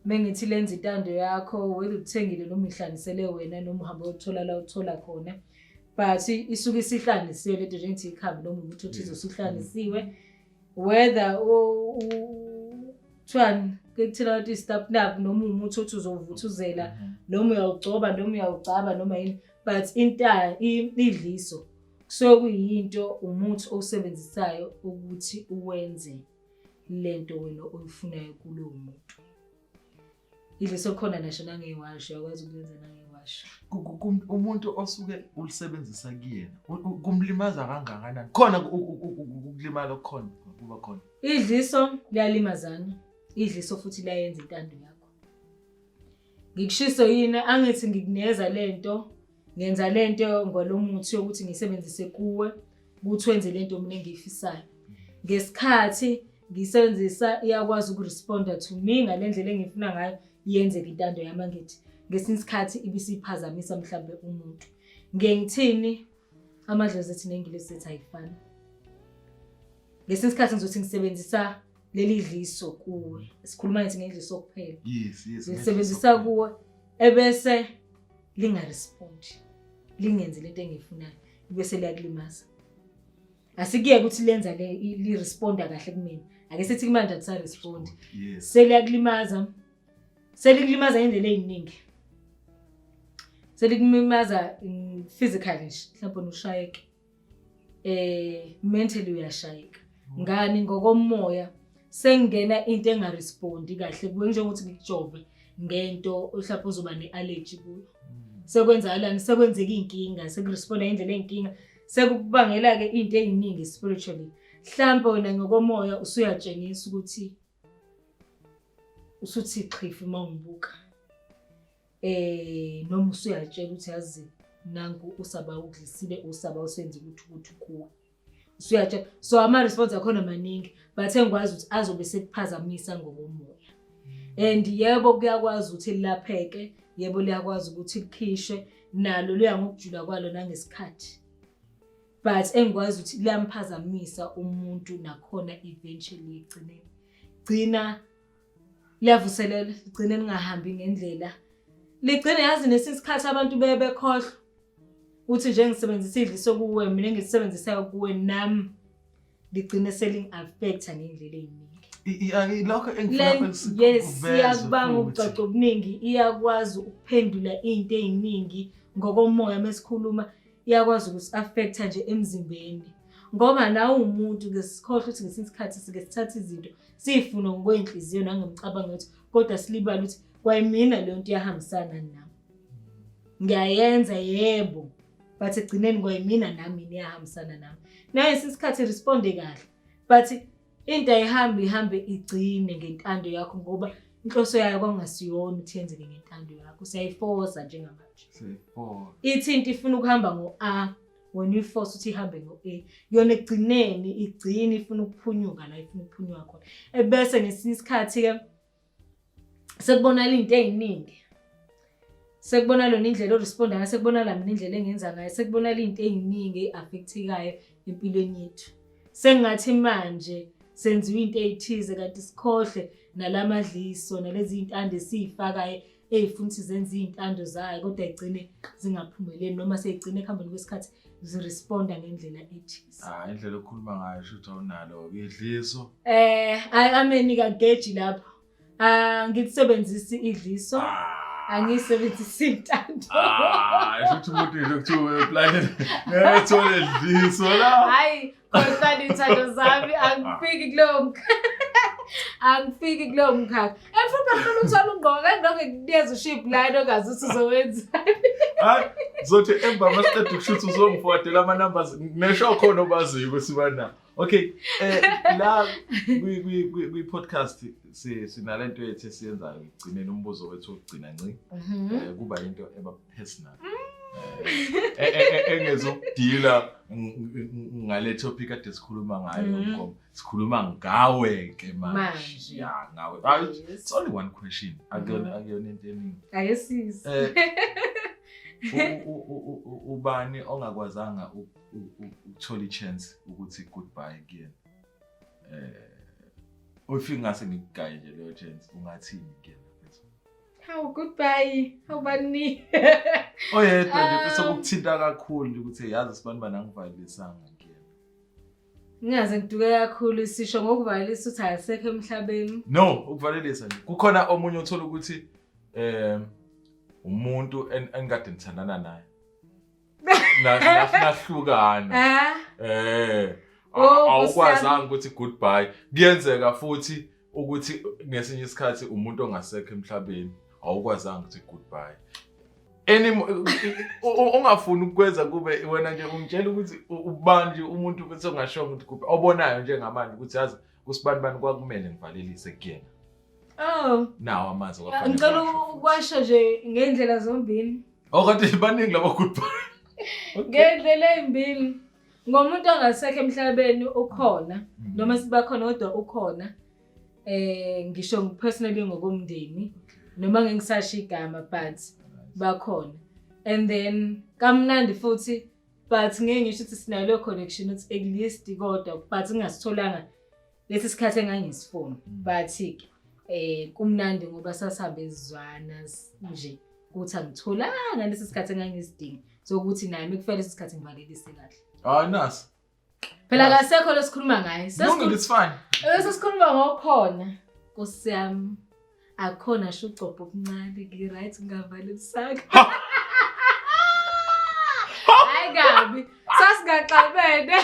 mengithi lenze intando yakho wena uthengile noma ihlanganisele wena noma uhamba uthola la uthola khona but isuke isihlanganisiwe lento njengokuthi ikhambe noma umuthi othize usihlanganisiwe whether twan kekuthela ukuthi stop nap noma umuthi othi uzovuthuzela noma uyawugcoba noma uyawucaba noma yini but idliso so kuyinto umuthi osebenzisayo ukuthi uwenze lento wena oyifunayo kulowo muntu. Idliso khona nasho nangewashi uyakwazi ukuyenza nangewashi. Umuntu osuke ulisebenzisa kuyena kumlimaza kangakanani? Khona ukulimala okukhona kuba khona. Idliso liyalimazana. Idliso futhi liyayenza intando yakho. Ngikushiso yini angithi ngikunikeza lento, ngenza lento ngolomuthi yokuthi ngisebenzise kuwe, ukuthi wenze lento mina engiyifisayo. Ngesikhathi ngisebenzisa iyakwazi ukuresponda to me ngalendlela engifuna ngayo yenze intando yami ngithi. Ngesinye isikhathi ibisiphazamisa mhlawumbe umuntu. Ngengithini amadlozi ethi nengiliso ethi ayifani. Ngesinye isikhathi ngizothi ngisebenzisa leli dliso kuwe. Sikhuluma ngithi ngedliso kuphela. Yes. Ngisebenzisa kuwe ebese lingarespondi. Lingenze lento engiyifunayo bese liyakulimaza. Asikuye ukuthi lenza li responda kahle kumina. Ake sithi kumanje akusa respond. Yes. Seliyakulimaza. Selikulimaza indlela eziningi. Selikulimaza physically nje, mhlawumbe ushayeke. Mentally uyashayeka. Ngani ngokomoya sengena into engarespondi kahle kuwe njengokuthi ngikujove ngento mhlawumbe uzoba neallergy kuyo. Sekwenzalani sekwenzeka inkinga, sekuresponda indlela enkinga, sekubangela ke into eziningi spiritually. Mhlawumbe wena ngokomoya usuyatshengisa ukuthi usuthi chifi mangibuka. Noma usuyatshela ukuthi yazi nanku usaba ukudlisile usaba usenze ukuthi kuwe. Usuyatshela so ama response akhona maningi but engikwazi ukuthi azobe sekuphazamisa ngokomoya. And yebo kuyakwazi ukuthi lilapheke, yebo liyakwazi ukuthi likhishwe nalo luya ngokujula kwalo nangesikhathi. But engikwazi ukuthi liyamphazamisa umuntu nakhona eventually gcina liyavuselela, ligcine lingahambi ngendlela. Ligcine yazi nesikhathi abantu bekhohlwa uthi nje ngisebenzisa idliso kuwe mina ngisebenzisa kuwe nami ligcine selling affecta ngendlela eziningi. Lokho engifuna yes siyakubanga ukucaca okuningi iyakwazi ukuphendula into eziningi ngokomoya mesikhuluma iyakwazi ukuthi affecta nje emzimbeni. Ngoba nawe umuntu ngesikhohlwa ukuthi ngesinye isikhathi sike sithatha izinto sifuna ngokwenhliziyo nangemcabango yethu kodwa silibala ukuthi kwayimina le nto iyahambisana nami. Ngiyayenza yebo but egcineni kwayimina nami iyahambisana nami. Naye isikhathi responde kahle but into ihambe igcine ngentando yakho ngoba inhloso yayo kwangasiyona ukuthi yenzeke ngentando yakho. Siyayiforce njengamanje. Ithi into ifuna ukuhamba ngo-A when you force ukuthi ihambe ngo-A yona egcineni igcina ifuna ukuphunyuka la ifuna ukuphunyuka khona. Ebese ngesinye isikhathi ke sekubonala into eziningi. Sekubonala lona indlela oresponda ngayo, sekubonala mina indlela engenza ngayo, sekubonala into eziningi affectikayo empilweni yettu. Sengathi manje senziwe into ezithize kanti sikhohle nalamadliso nalezi intando esifakayo ezifuna ukuthi zenze izintando zayo kodwa igcine zingaphumeleli noma seyigcine ekhambeni kwesikhathi ziresponda ngendlela ethize. Indlela okhuluma ngayo shothi awunalo idliso. Ameni kageji lapho. Ngisebenzisa idliso. Angisebenzisa intando. Shothi umuntu lokuthiwa plan ngethola idliso la. Hayi, kodwa intando zami angifiki kulo angifiki kulo mkhakha. Emfundo uthola ungqoka ngikunikeza uship line ongazi ukuthi uzowenza. Zothi emba masiqeda ukushuthi uzongifodela ama numbers nesho khona obaziyo besibana. Okay, la kwi podcast sinalento yethu esiyenzayo igcinene umbuzo wethu ogcina nci. Kuba into eba personal. Engezokudila ngale topic ade sikhuluma ngayo ngoba sikhuluma ngawe ke manje. Yeah, ngawe. It's only one question. Akuyona into eningi. Ayesisi. Ubani ongakwazanga ukuthola ichance ukuthi goodbye again. Ufika ngase ngikugaye nje leyo chance ungathini again. How goodbye. How bani? Oyedwa nje bese ukuthinta kakhulu ukuthi yazi sibani banangivayilisanga again. Ngingaze ngiduke kakhulu isisho ngokuvayilisa uthi ayisekho emhlabeni. No, ukuvalelisa nje. Kukhona omunye othola ukuthi umuntu engikade ngithandana naye. Nahlukana. awukwazanga ukuthi goodbye. Kuyenzeka futhi ukuthi ngesinye isikhathi umuntu ongasekho emhlabeni awukwazanga ukuthi goodbye. Ungafuni ukwenza kube wena nje ungitshela ukuthi ubanje umuntu bese ungashongo ukuthi goodbye. Obonayo njengamanje ukuthi yazi kusibani kwakumele ngivalelise kuyena. Nawo amazi kwafanele. Ngicela ukwasha nje ngendlela zombili. Okade baningi labo goodbye. Ngendlela ezimbili. Ngomuntu ongasekho emhlabeni ukhona noma sibakhona kodwa ukhona. Ngisho personally ngokomndeni noma ngingisasha igama but bakhona. And then kamnandi futhi but ngeke ngisho ukuthi sinayo le connection ukuthi at least kodwa but ngingasitholanga lesi sikhathi engangisifuna but kumnandi ngoba sasabe izwana nje ukuthi angitholanga lesi sikhathi engangisidinga sokuthi naye mekufanele lesi sikhathi ngivalelise kahle. Nice. Phela kasekho lesikhuluma ngaye. It's fine. Sesikhuluma ngokhona. Nkosi yami. Akhona sho ucopho okuncane ki right ngavalelisaka. Hayi kabi. Sasingaxabene.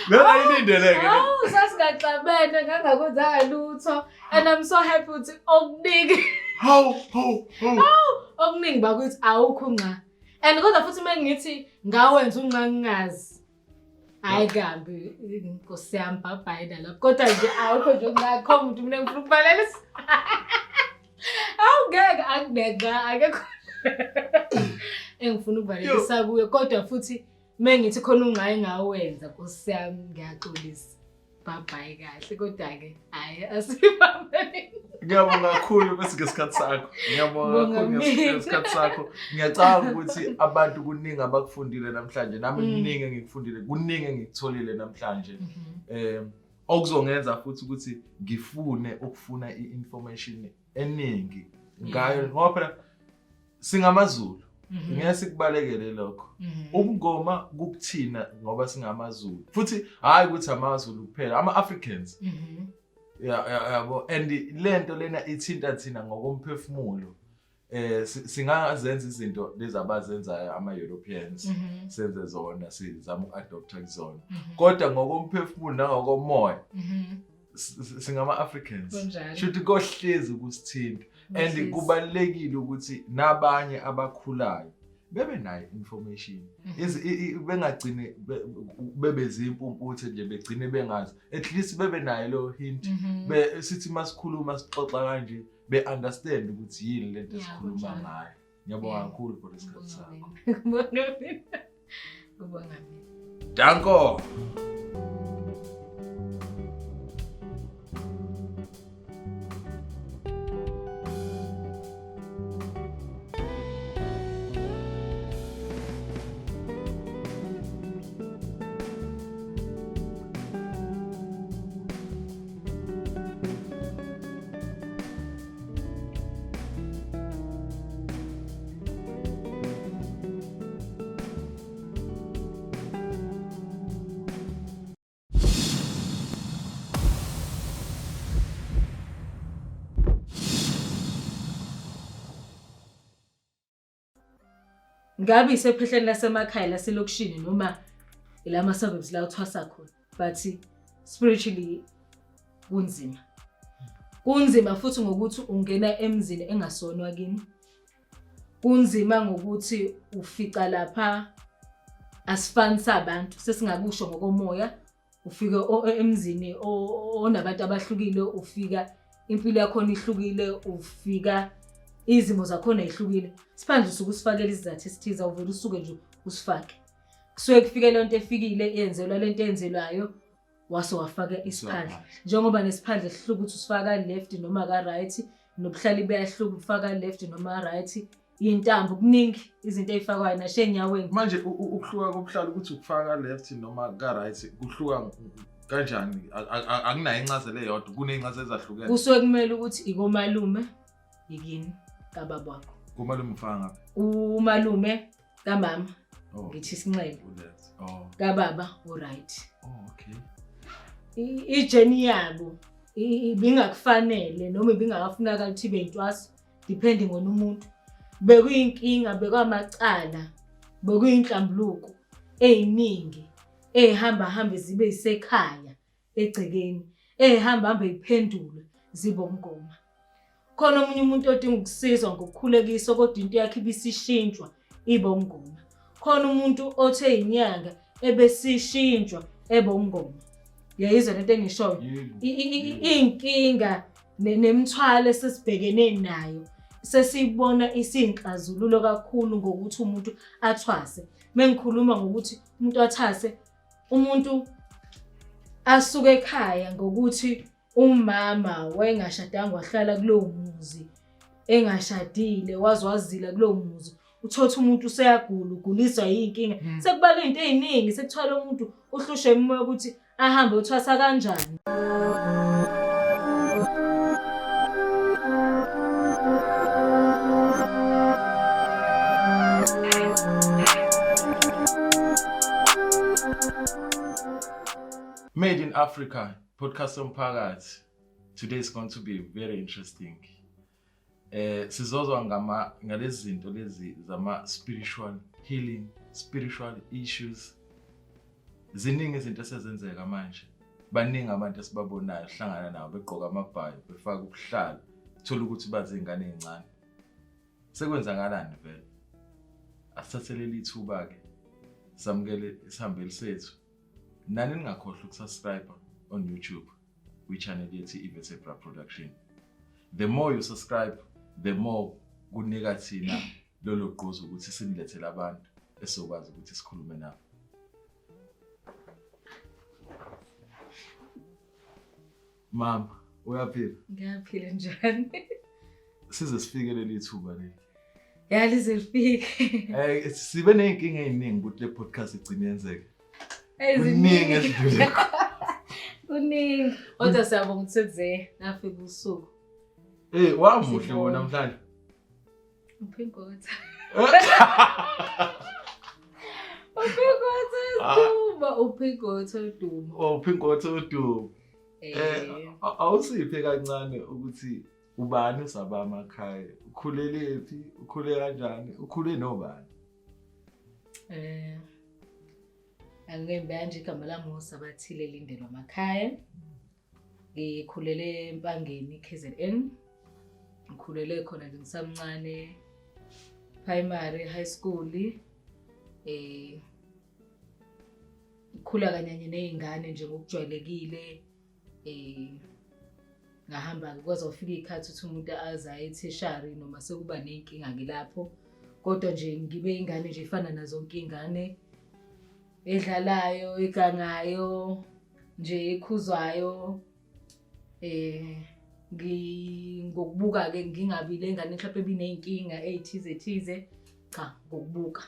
Lena ilindeleke. Sasingaxabene ngangakwenza lutho and I'm so happy ukuthi okuningi. How. Okuningi bakuthi awukho nqa. And kodwa futhi mengithi ngawenza unqa ngingazi. Hayi kabi Nkosi yami bye la. Kodwa nje awukho nje ngakho umuntu mina ngifuna ukubalelisa. Awungeke akuneka akekho. Engifuna ukubalelisa kuye kodwa futhi mengithi khona unqa engawenza Nkosi yami ngiyaxolisa. Bye kahle kodwa ke hayi asibambeni. Ngiyabonga kakhulu bese ngesikhathi sakho. Ngiyabonga kakhulu ngesikhathi sakho. Ngiyacabanga ukuthi abantu kuningi abakufundile namhlanje nami kuningi engikufundile kuningi engikutholile namhlanje. Okuzongenza futhi ukuthi ngifune ukufuna i-information eningi ngayo ngoba phela singamaZulu. Ngeke sikubalekele lokho. Ubungoma kukuthina ngoba singamaZulu. Futhi hayi ukuthi amaZulu kuphela ama-Africans. Yabo and lento lena ithinta thina ngokomphefumulo. Singazenza izinto lezi abazenzayo ama-Europeans senze zona sizama uku-adopta kuzona. Kodwa ngokomphefumulo nangokomoya singama-Africans. Shuthi kohlezi kusithinta. And kubalekile ukuthi nabanye abakhulayo bebe nayo information. Bengagcine bebezimpumputhi nje begcine bengazi. At least bebe nayo lo hint. Sithi masikhuluma sixoxa kanje be-understand ukuthi yini lento esikhuluma ngayo. Ngiyabonga kakhulu for isikhathi sakho. Kubonga mina. Danko. Ngabe isephehleni lasemakhaya laselokishini noma ilama suburbs la uthwasa khona but spiritually kunzima. Kunzima futhi ngokuthi ungena emzini engasonwa kini. Kunzima ngokuthi ufica lapha asifani sabantu sesingakusho ngokomoya ufika emzini onabantu abahlukile ufika impilo yakho ihlukile ufika izimo zakhona ezihlukile. Siphanje usuke usifakela izizathu esithiza uvela usuke nje usifake. Kusuke kufike lento efikile yenzelwa lento eyenzelwayo wase wafaka isiphandla. Njengoba nesiphandla sihluka ukuthi usifaka left noma ka right nobuhlali bayahluka ufaka left noma right. Intambo kuningi izinto ezifakwayo nashe enyaweni. Manje ukuhluka kobuhlali ukuthi ukufaka left noma ka right kuhluka kanjani? Akunayo incazelo eyodwa kunezincazelo ezahlukene. Kusuke kumele ukuthi ikomalume yikini kababa wakho. Kumalume ufaka ngapha? Umalume kamama. Ngithi isinxele. Kababa right. Okay. Ijeni yabo ibingakufanele noma ibingakafunakala ukuthi ibe intwaso depending on umuntu. Bekuyinkinga bekwamacala bekuyinhlambuluko eziningi hambe zibe isekhaya egcekeni, hamba iphendule zibe umngoma. Khona omunye umuntu odinga ukusizwa ngokukhulekisa kodwa into yakhe ibisishintshwa ibe umngoma. Khona umuntu othe inyanga ebesishintshwa ebe umngoma. Yayizwa lento engishoyo. Inkinga nemithwalo esesibhekene nayo sesibona isinkazululo kakhulu ngokuthi umuntu athwase. Mengikhuluma ngokuthi umuntu athase, umuntu asuke ekhaya ngokuthi umama wayengashadanga wahlala kulowo muzi, engashadile wazila kulowo muzi. Uthotha umuntu useyagula, uguliswa yinkinga. Sekubala into eziningi, sekuthola umuntu uhlushwe emoya ukuthi ahambe uthwasa kanjani. Made in Africa, podcast omphakathi. Today is going to be very interesting. Sizozwa ngalezi zinto lezi zama spiritual healing, spiritual issues. Ziningi izinto esezenzeka manje. Baningi abantu esibabonayo hlangana nabo begqoka amabhayi, befaka ukuhlala, thola ukuthi bazi ingane ezincane. Sekwenzakalani vele? Asithathelele ithuba ke. Samukele isihambeli sethu. Nani ningakhohlwa ukusubscribe on YouTube kwi-channel yethi iVertebra Production. The more you subscribe, the more kunika thina lolo gqozi ukuthi sinilethele abantu esokwazi ukuthi sikhulume nabo. Mama, uyaphila? Ngiyaphila njani? Size sifikelele ithuba leli. Lize lifike. Sibe nenkinga eziningi ukuthi le podcast igcine yenzeke. Kuningi esidlule. Kuningi. Kodwa siyabonga ukuthi sekuze nafika usuku. Wamuhle wona namhlanje. Uphingotha. Uphingotha uduma. Uphingotha uduma. Awusiphe kancane ukuthi ubani uSaba Makhaye, ukhulelephi, ukhule kanjani, ukhule nobani? Angimbe nje igama lami uSaba Lindelwa Makhaye. Ngikhulele eMpangeni KZN. Ngikhulele khona nje ngisamncane, primary, high school. Ngikhula kanyanye nezingane nje ngokujwayelekile. Ngahamba kwaze ufika ikhathi ukuthi umuntu azaye etheshari noma sekuba nenkinga ngilapho. Kodwa nje ngibe ingane nje ifana nazo zonke ingane edlalayo, egangayo, nje ekhuzwayo. Ngokubuka ke ngingabi le ngane mhlawumbe bineyinkinga ezithize cha ngokubuka.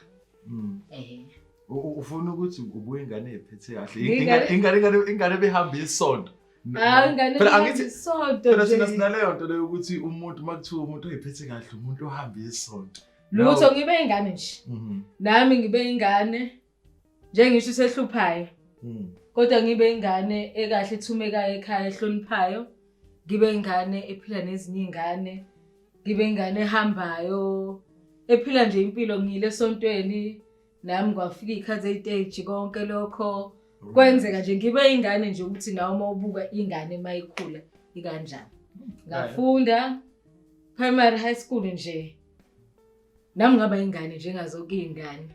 Ufuna ukuthi ubuye ingane ephethe kahle, ingane behamba isonto. Ingane behamba isonto. Phela sina sinaleyo nto leyo ukuthi umuntu makuthiwa umuntu oyiphethe kahle, umuntu ohamba isonto. Lutho ngibe ingane nje. Nami ngibe ingane njengisho sehluphayo. Kodwa ngibe ingane ekahle ethumekayo ekhaya ehloniphayo. Ngibe ingane ephila nezinye ingane. Ngibe ingane ehambayo, ephila nje impilo ngile esontweni. Nami kwafika ikhathi ezistage konke lokho. Kwenzeka nje ngibe ingane nje ukuthi nawe mawubuka ingane mayikhula ikanjani. Ngafunda primary, high school nje. Nami ngaba ingane njengazonke izingane.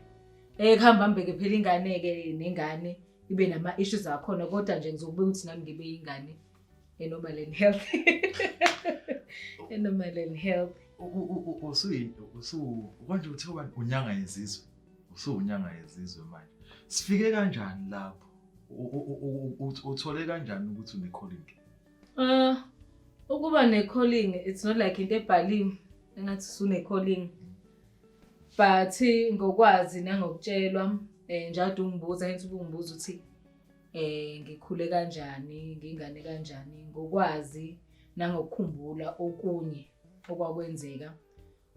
Ekuhamba mbeke phela ingane ke nengane ibe nama issues zakhona, kodwa nje ngizokubeka ukuthi nami ngibe ingane normal and healthy. Normal and healthy. Konje uthe ubani unyanga yezizwe. Usunyanga yezizwe manje. Sifike kanjani lapho? Uthole kanjani ukuthi une calling? Ukuba ne calling, it's not like into ebhaliwe engathi usune calling. But ngokwazi nangokutshelwa njalo ungibuza enthi ubungibuza uthi ngikhule kanjani, ngingane kanjani, ngokwazi nangokukhumbula okunye okwakwenzeka.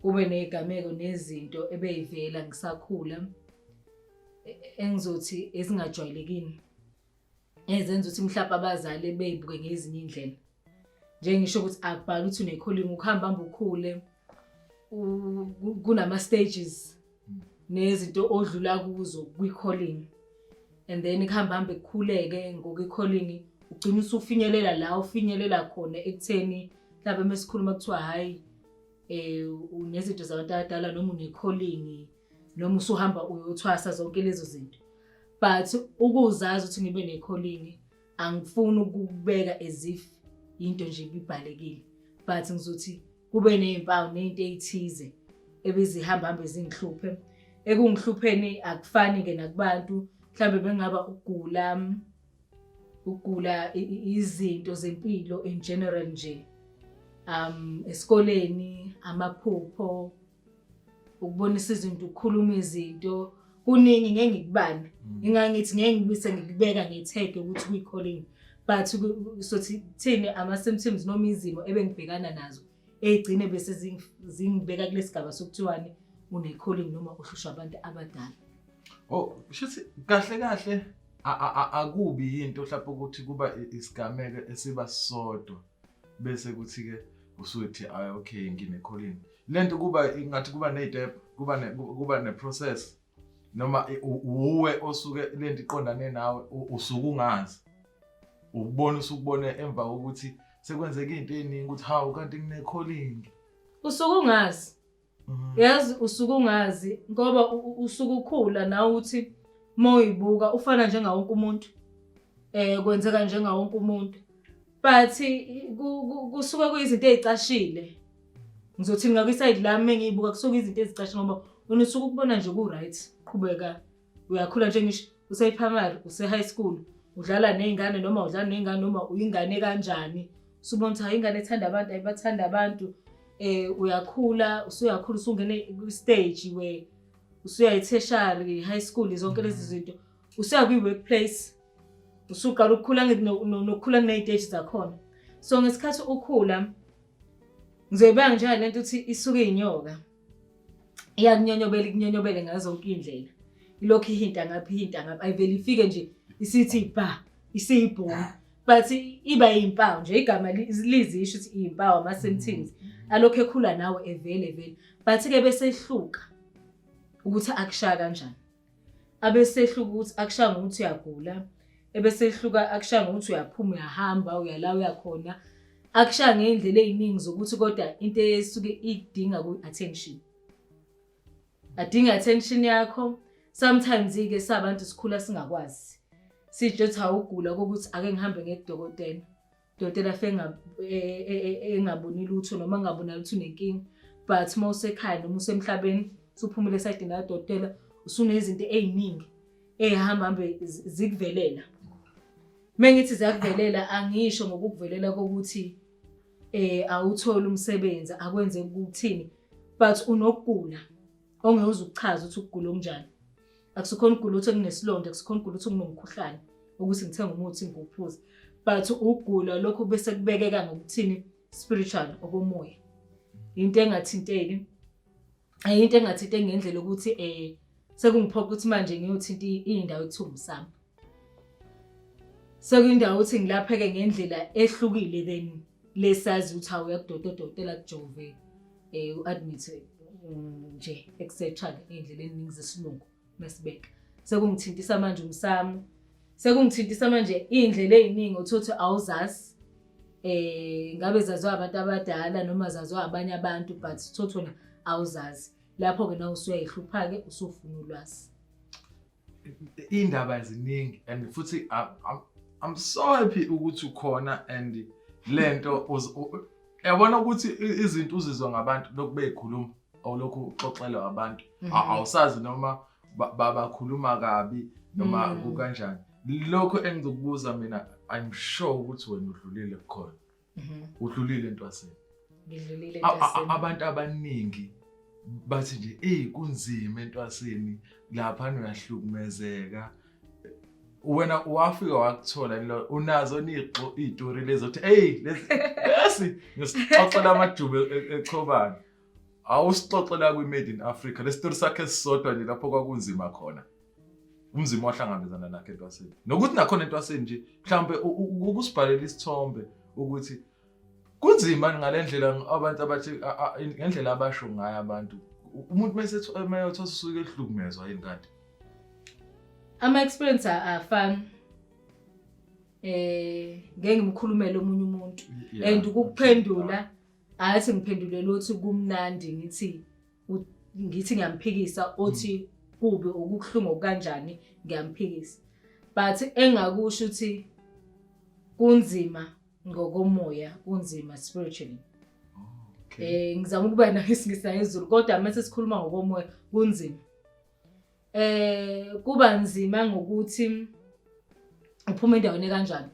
Kube nezigameko nezinto ebeyivela ngisakhula engizothi ezingajwayelekile. Ezenza ukuthi mhlawumbe abazali beyibuke ngezinye indlela. Njengisho ukuthi akubhala ukuthi une calling, ukuhamba ukhule. Kunama stages nezinto odlula kuzo kwi calling. and then kuhamba kukhuleke ngoku i-calling ugcina usufinyelela la ufinyelela khona ekutheni mhlawumbe mesikhuluma kuthiwa hayi unezinto zabantu abadala noma une-calling noma usuhamba uyothwasa zonke lezo zinto. But ukuzazi ukuthi ngibe ne-calling angifuni ukubeka as if into nje ibhalekile, but ngizothi kube nezimpawu nezinto ezithize ebezihamba zingihluphe. Ekungihlupheni akufani ke nakubantu mhlawumbe bengaba ukugula izinto zempilo in general nje, esikoleni, amaphupho, ukubonisa izinto, ukukhuluma izinto, kuningi ngeke ngikubane. Ingangithi ngeke ngibise ngikubeka ngetheke ukuthi kuyi-calling, but sothi thini ama-symptoms noma izimo ebengibhekana nazo egcine bese zingibeka kulesigaba sokuthiwani une-calling noma uhlushwa abantu abadala. Shuthi kahle akubi into mhlawumbe ukuthi kuba isigameko esiba sodwa bese kuthi ke usuthi okay ngine-calling. Lento kuba ingathi kuba ne-step, kuba ne-process noma uwe osuke lento iqondane nawe usuke ungazi. Usukubone emva ukuthi sekwenzeka into eziningi ukuthi hawu kanti ngine-calling. Usuke ungazi. Yazi usuke ungazi ngoba usuke ukhula nawe uthi moyibuka ufana njenga wonke umuntu. Kwenzeka njenga wonke umuntu. But kusuke kuyizinto ezicashile. Ngizothi ngakwiside lami mengiyibuka kusuke izinto ezicashile ngoba unosuke ukubona nje ku right. Qhubeka uyakhula nje ngisho use-primary, use-high school, udlala nezingane noma udlala nezingane noma uyingane kanjani. Usubona ukuthi ingane ethanda abantu ayibathanda abantu. Uyakhula usungene ku-stage where usuyayi-tertiary, high school, zonke lezi zinto. Usuya kwi-workplace. Usuqala ukukhula nokukhula kuney'teji zakhona. So ngesikhathi ukhula ngizoyibanga njengalento ukuthi isuke inyoka. Iyakunyonyobele ngazo zonke indlela. Ilokhu ihinta ngaphi. Ayivele ifike nje isithi ba, isiyibhoni. But iba impawu nje igama lizisho ukuthi impawu ama-symptoms. Alokho ekhula nawe evele. But ke bese ehluka ukuthi akushaya kanjani. Abese ehluka ukuthi akushaya ngokuthi uyagula. Ebese ehluka akushaya ngokuthi uyaphuma uyahamba uyala uyakhona. Akushaya ngeindlela eziningi zokuthi kodwa into esuke idinga ku-attention. Adinga attention yakho. Sometimes ke sabantu sikhula singakwazi. Sijothi awugula ukuthi ake ngihambe ngedokotela. Dokotela engaboni lutho noma ngabona ukuthi unenkinga. But mawusekhaya noma usemhlabeni usuphumile esayidini la dokotela usunezinto eziningi ehamba zikuvelela. Mengithi ziyakuvelela angisho ngokukuvelela kokuthi awutholi umsebenzi akwenze ukuthini, but unokugula ongeuza ukuchaza ukuthi ukugula okunjani. Akusukhona ukugula ukuthi kunesilonda, akusukhona ukugula ukuthi kunomkhuhlane ukuthi ngithenga umuthi ngikuphuza. But ukugula lokho bese kubekeka ngokuthini spiritual okomoya. Into engathinteki. Into engathinteki ngendlela ukuthi sekungiphoqa ukuthi manje ngiyothinta indawo ekuthiwa umsamo. Sekuyindawo ukuthi ngilapheke ngendlela ehlukile then lesazi ukuthi awuyakudokotela kujove u-admit nje etc ngendlela eziningi zesilungu mesibeka. Sekungithintisa manje umsamo. Sekungithintisa manje indlela eziningi uthothi awuzazi. Ngabe zaziwa abantu abadala noma zaziwa abanye abantu but thothona awuzazi. Lapho ke nawe usuyayihlupha ke usufuna ulwazi. Indaba eziningi and futhi I'm so happy ukuthi ukhona and lento yabona ukuthi izinto uzizwa ngabantu lokube ekhuluma awulokhu uxoxelwa abantu awusazi noma bakhuluma kabi noma kukanjani. Lokho engizokubuza mina I'm sure ukuthi wena udlulile kukhona. Udlulile entwaseni. Ngidlulile entwaseni. Abantu abaningi bathi nje kunzima entwaseni lapha uyahlukumezeka. Wena wafika wakuthola unazo izitori lezo ukuthi lesi ngisixoxela amajube eChobani. Awusixoxela kwi-Made in Africa. Le story sakhe sisodwa nje lapho kwakunzima khona. Umzimo wahlangabezana nakhe entwaseni. Nokuthi nakhona entwaseni nje mhlambe ukusibhalela isithombe ukuthi kunzima ngalendlela abantu abathi ngendlela abasho ngayo abantu. Umuntu mayothosa usuke ehlukumezwa yini kanti? Ama-experience afani. Ngeke ngimkhulumele omunye umuntu. And ukuphendula, athi ngiphendulele uthi kumnandi ngithi ngiyamphikisa, othi kube ukuhlungu kanjani ngiyamphikisa. But engakusho ukuthi kunzima ngokomoya, kunzima spiritually. Ngizama ukuba nayo izulu, kodwa mase sikhuluma ngokomoya kunzima. Kuba nzima ngokuthi uphuma endaweni kanjani.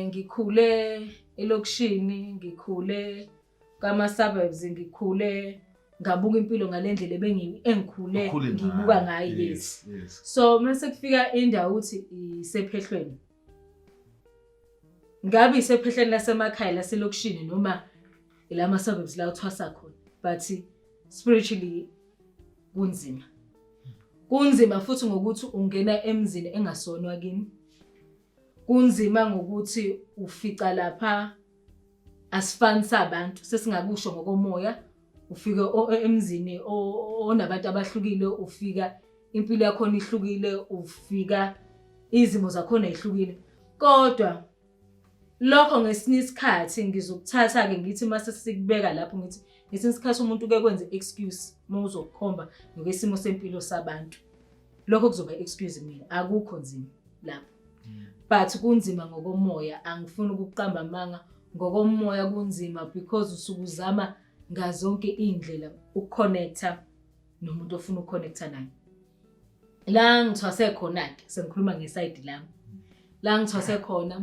Ngikhule elokishini, ngikhule kama-suburbs, ngikhule ngabuka impilo ngalendlela engikhule ngibuka ngayo. Yes. So mase kufika indawo uthi isephehlweni. Ngabe isephehlweni lasemakhaya laselokishini noma elama-suburbs la uthwasa khona, but spiritually kunzima. Kunzima futhi ngokuthi ungena emzini engasonwa kini. Kunzima ngokuthi ufica lapha asifani sabantu, sesingakusho ngokomoya. Ufika emzini onabantu abahlukile, ufika impilo yakho ihlukile, ufika izimo zakhona ihlukile. Kodwa lokho ngesinye isikhathi ngizokuthatha ke ngithi mase sikubeka lapho ngithi ngesinye isikhathi umuntu ke kwenze excuse mawuzokhomba ngokwesimo sempilo sabantu. Lokho kuzoba excuse mina, akukho nzima lapho. But kunzima ngokomoya, angifuni ukuqamba amanga. Ngokomoya kunzima because usukuzama ngazonke indlela ukuconnecta nomuntu ofuna ukuconnecta naye. La ngithwase khona ke sengikhuluma ngeside lami. La ngithwase khona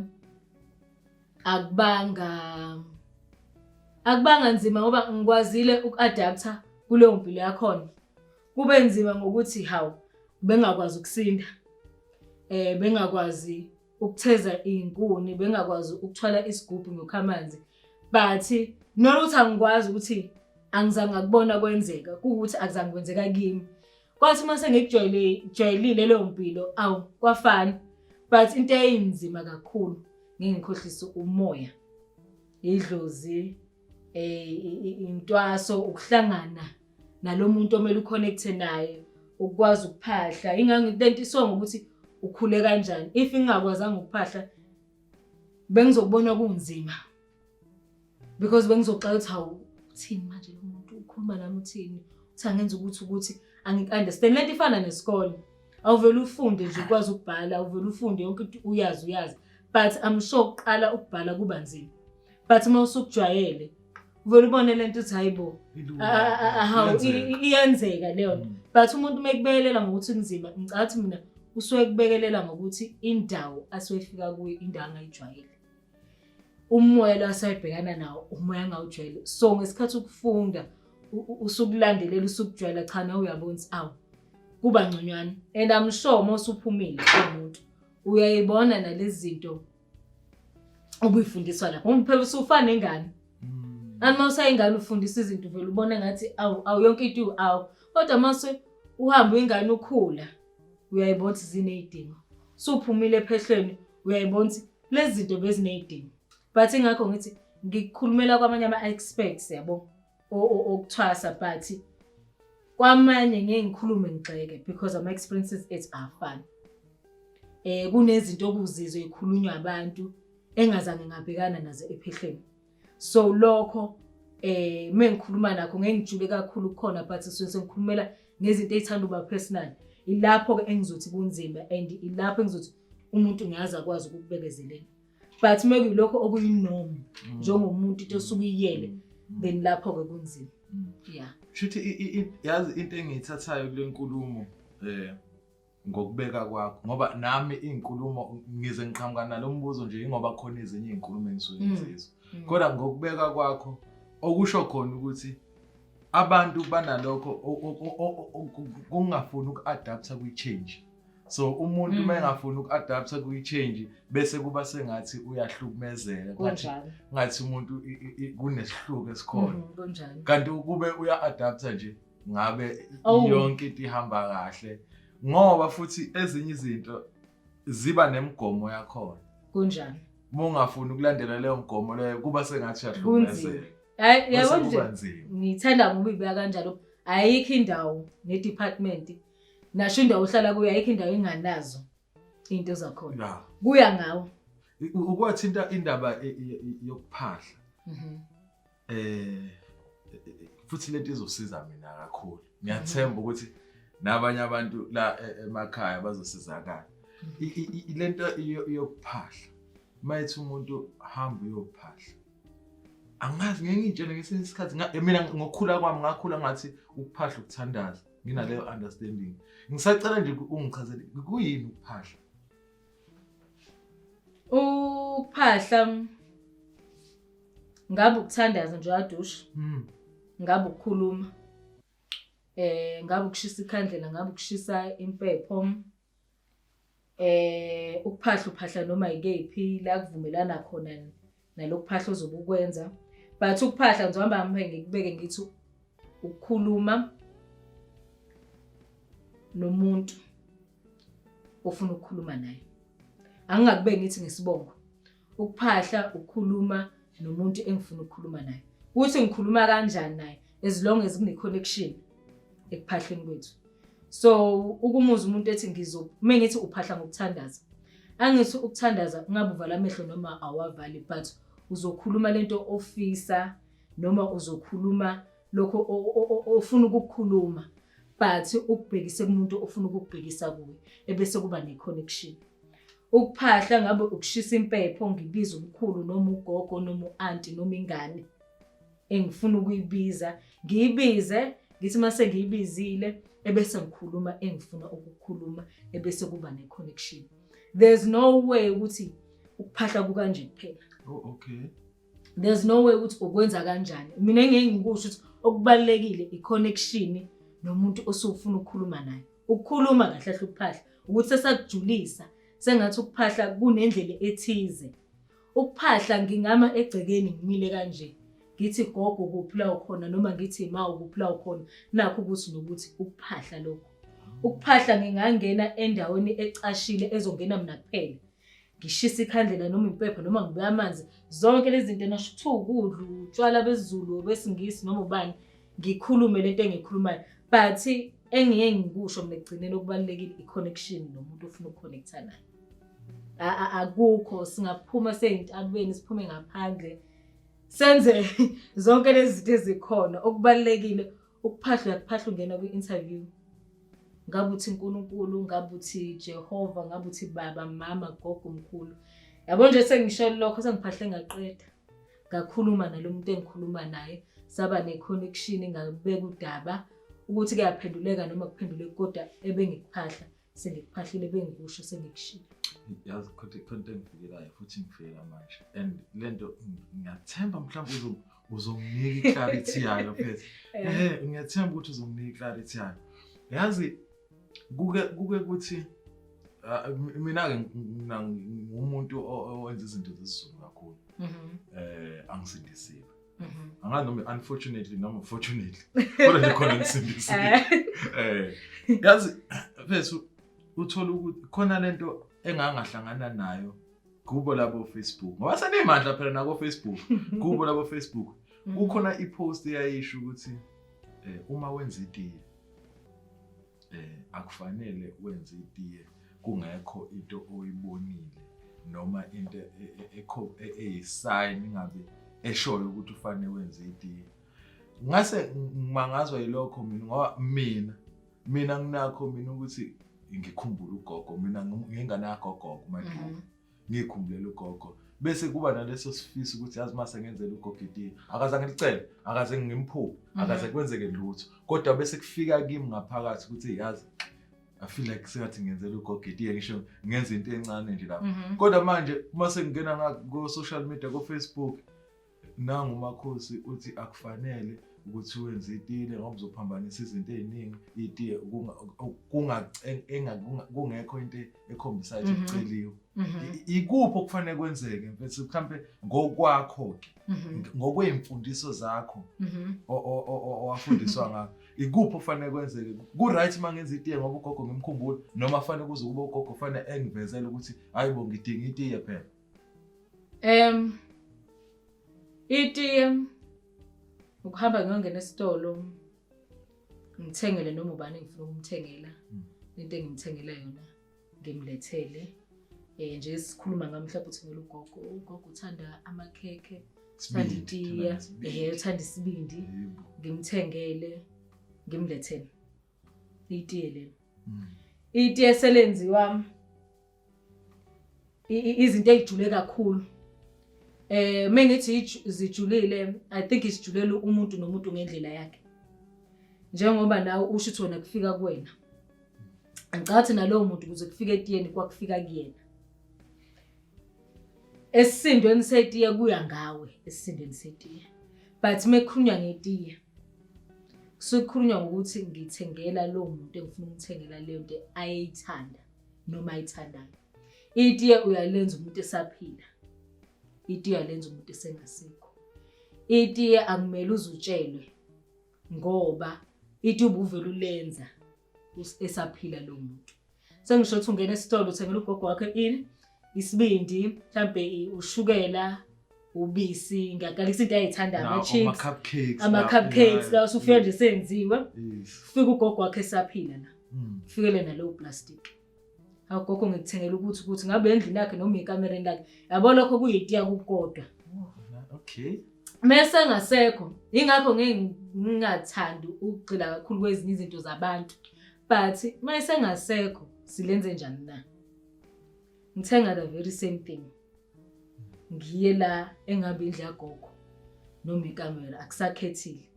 akubanga nzima ngoba ngikwazile ukuadapta kuleyo mpilo yakhona. Kube nzima ngokuthi bengakwazi ukusinda. Bengakwazi ukutheza inkuni, bengakwazi ukuthwala isigubhu ngokhamanzi. But nokuthi angikwazi ukuthi angizange ngakubona kwenzeka, kuukuthi akuzange kwenzeka kimi. Kwathi mase ngikujwayelile leyo mpilo, kwafana. But into eyinzima kakhulu ngingikhohlisa umoya, idlozi, intwaso, ukuhlangana nalomuntu omele uconnecte naye, ukwazi ukuphahla. Ingangidentiso ngokuthi ukhule kanjani. If ngingakwazanga ukuphahla bengizobona kunzima, because bengizoqala ukuthi uthini manje lo muntu ukhuluma nami uthini, uthi angenza ukuthi angi-understand. Lento ifana nesikole, awuvela ufunde nje ukwazi ukubhala, awuvela ufunde yonke into uyazi. But I'm sure uqala ukubhala kuba nzima. But mawusukujwayele uvela ubone lento uthi hayibo iyenzeka leyo nto. But umuntu mekubekelela ngokuthi kunzima, ngicathi mina usuke kubekelela ngokuthi indawo asuyefika kuyo indawo angayijwayele. Umoya lo asayibhekana nawo umoya angawujwayele. So ngesikhathi ukufunda usukulandelela usukujwayela, cha nawe uyabona ukuthi kuba ngconywana. And I'm sure mawusuphumile umuntu uyayibona nalezi zinto obuyifundiswa lapho. Phela usufana nengane. And mawusayingane ufundisa izinto vele ubona ngathi yonke into kodwa mase uhamba ingane ukhula uyayibona ukuthi zinezidingo. Suphumile ephehlweni uyayibona ukuthi lezi zinto bezinezidingo. But ingakho ngithi ngikukhulumela kwamanye ama-experts yabo okuthwasa, but kwamanye ngeke ngikhulume ngigxeke because ama-experiences ethu afani. Kunezinto okuzizwe ikhulunywa abantu engazange ngabhekana nazo ephehlweni. So lokho mengikhuluma nakho ngeke ngijule kakhulu khona, but sengikhulumela ngezinto ezithanda uba personal. Ilapho ke engizothi kunzima, and ilapho engizothi umuntu ngiyazi akwazi ukubekezelela. But mekuyilokho okuyinorm njengomuntu into osukuyiyele, then lapho ke kunzima. Yeah. Shithi yazi into engiyithathayo kule nkulumo ngokubeka kwakho, ngoba nami izinkulumo ngize ngiqhamuka nalombuzo nje ingoba khona ezinye izinkulumo engisuke ngizizwa. Kodwa ngokubeka kwakho okusho khona ukuthi abantu banalokho kungafuni ukuadapta kwi-change. So umuntu mengafuni ukuadapta kwi-change bese kuba sengathi uyahlukumezeka, ngathi umuntu kunesihluku esikhona. Kanti kube uya-adapta nje ngabe yonke into ihamba kahle, ngoba futhi ezinye izinto ziba nemigomo yakhona. Kunjani? Ungafuni ukulandela leyo mgomo leyo kuba sengathi uyahlukumezeka. Yabona nje ngithanda ngoba ibeka kanjalo. Ayikho indawo ne-department Nasho indawo ohlala kuyo ayikho indawo enganazo into zakhona. Ya. Kuya ngawo. Ukwathinta indaba yokuphahla. Futhi lento izosiza mina kakhulu. Ngiyathemba ukuthi nabanye abantu la emakhaya bazosizakala. Lento yokuphahla. Mayithi umuntu hamba uyophahla. Angazi ngeke ngitshele ngesinye isikhathi mina ngokukhula kwami ngakhula ngathi ukuphahla ukuthandaza. Nginaleyo understanding. Ngisacela nje ungichazele kuyini ukuphahla? Ukuphahla ngabe ukuthandaza nje adusha. Ngabe ukukhuluma. Ngabe ukushisa ikhandlela, ngabe ukushisa impepho. Ukuphahla uphahla noma ikephi la kuvumelana khona nalokuphahla ozobe ukwenza. But ukuphahla ngizohamba ngikubeke ngithi ukukhuluma nomuntu ofuna ukukhuluma naye. Angingakubeki ngithi ngesibongo. Ukuphahla ukukhuluma nomuntu engifuna ukukhuluma naye. Uthi ngikhuluma kanjani naye as long as kune connection ekuphahleni kwethu. So ukumuza umuntu ethi mengithi uphahla ngokuthandaza. Angithi ukuthandaza ngabe uvala amehlo noma awavali but uzokhuluma lento ofisa noma uzokhuluma lokho ofuna ukukhuluma but ukubhekise kumuntu ofuna ukubhekisa kuwe ebese kuba ne-connection. Ukuphahla ngabe ukushisa impepho ngibiza umkhulu noma ugogo noma uanti noma ingane engifuna ukuyibiza ngiyibize ngithi mase ngiyibizile ebese ngikhuluma engifuna ukukhuluma ebese kuba ne-connection. There's no way ukuthi ukuphahla kukanje kuphela. Oh okay. There's no way ukuthi ukwenza kanjani. Mina ngeke ngikusho ukuthi okubalekile i-connection nomuntu osufuna ukukhuluma naye. Ukukhuluma kahle kahle ukuphahla ukuthi sesakujulisa sengathi ukuphahla kunendlela ethize. Ukuphahla ngingama egcekeni ngimile kanje. Ngithi gogo ukuphila ukhona noma ngithi ma ukuphila ukhona nakho ukuthi nokuthi ukuphahla lokho. Ukuphahla ngingangena endaweni ecashile ezongena mina kuphela. Ngishisa ikhandlela noma impepho noma ngibuya amanzi zonke lezi zinto nasho ukudla utshwala besiZulu besingisi noma ubani ngikhulume lento engikhulumayo but engiyeke ngikusho mina egcineni okubalekile i-connection nomuntu ofuna ukuconnecta naye. Akukho singaphuma seyintabeni siphume ngaphandle senze zonke lezi zinto ezikhona okubalekile ukuphahla ukuphahla ungena kwi-interview. Ngabe uthi uNkulunkulu, ngabe uthi Jehova, ngabe uthi baba, mama, gogo, mkhulu. Yabo nje sengisho lokho sengiphahle ngaqeda. Ngakhuluma nalomuntu engikhuluma naye, saba ne-connection ngabeka udaba ukuthi kuyaphenduleka noma kuphenduleke kodwa ebengikuphahla sengikuphahlile bengikusho sengikushilo. Yazi content ngifikelayo futhi ngifika manje and lento ngiyathemba mhlawumbe uzonginika i-clarity yayo phethe. Ngiyathemba ukuthi uzonginika i-clarity yayo. Yazi kuke ukuthi mina ke ngumuntu owenza izinto zesizulu kakhulu. Angisindisiwe. Angazi noma unfortunately noma fortunately kodwa nje khona ngisindisiwe. Yazi bese uthola ukuthi khona lento engangahlangana nayo kubo labo Facebook. Ngoba senemandla phela nako Facebook. Kubo labo Facebook. Ukhona ipost eyayisho ukuthi uma wenza itiye akufanele wenze itiye kungekho into oyibonile noma into eyisign ingabe eshoyo ukuthi ufanele wenze itiye. Ngase ngimangazwa yilokho mina ngoba mina nginakho mina ukuthi ngikhumbula ugogo mina ngingane yagogo maduku ngikhumbulele ugogo bese kuba naleso sifiso ukuthi yazi mase ngenzela ugogo itiye akaze ngilicele akaze ngimphuphe akaze kwenzeke lutho kodwa bese kufika kimi ngaphakathi ukuthi yazi I feel like sengathi ngenzela ugogo itiye ngisho ngenza into encane nje lapha kodwa manje mase ngingena ku social media ku Facebook nangu makhosi uthi akufanele ukuthi wenze itiye ngoba uzophambanisa izinto eziningi itiye kungekho into ekhombisayo ukuceliwe. Ikuphi okufanele kwenzeke mfethu mhlambe ngokwakho ke ngokwemfundiso zakho owafundiswa ngakho ikuphi okufanele kwenzeke ku right mangenza itiye ngoba ugogo ngimkhumbula noma fanele kuze kube ugogo fanele engivezele ukuthi hayibo ngidinga itiye phela. Itiye ukuhamba ngiyongena esitolo ngithengele noma ubani engifuna ukumthengela into engimthengela yona ngimlethele nje sikhuluma ngami mhlawumbe uthengela ugogo uthanda amakhekhe uthanda itiya uthanda isibindi ngimthengele ngimlethele itiye le itiye selenziwa izinto ezijule kakhulu mengithi zijulile I think isijulela umuntu nomuntu ngendlela yakhe njengoba nawe usho ukuthi wona kufika kuwena angicathi nalowo muntu kuze kufike etiyeni kwakufika kuyena esindweni setiye kuya ngawe esindweni setiye but mekukhulunywa ngetiye kusukhulunywa ngokuthi ngithengela lowo muntu engifuna umthengela leyo nto ayithanda noma ayithandayo itiye uyalenza umuntu esaphila itiye uyalenza umuntu esengasekho itiye akumele uzutshelwe ngoba itiye ubuvela ulenza esaphila lo muntu sengisho ukuthi ungena esitolo uthengela ugogo wakhe isibindi mhlambe ushukela ubisi ngakalisa into ayithanda ama cupcakes la usufika nje senziwe ufika ugogo wakhe esaphila la ufikele nalo plastic agogo ngikuthengela ukuthi ngabe endlini yakhe noma ikamereni lakhe yabo lokho kuyitiya kukodwa okay mase ngasekho ingakho ngingathandi ukugcila kakhulu kwezinye izinto zabantu but mase ngasekho silenze njani na ngithenga the very same thing ngiye la engabe indlu yagogo noma ikamera akusakhethile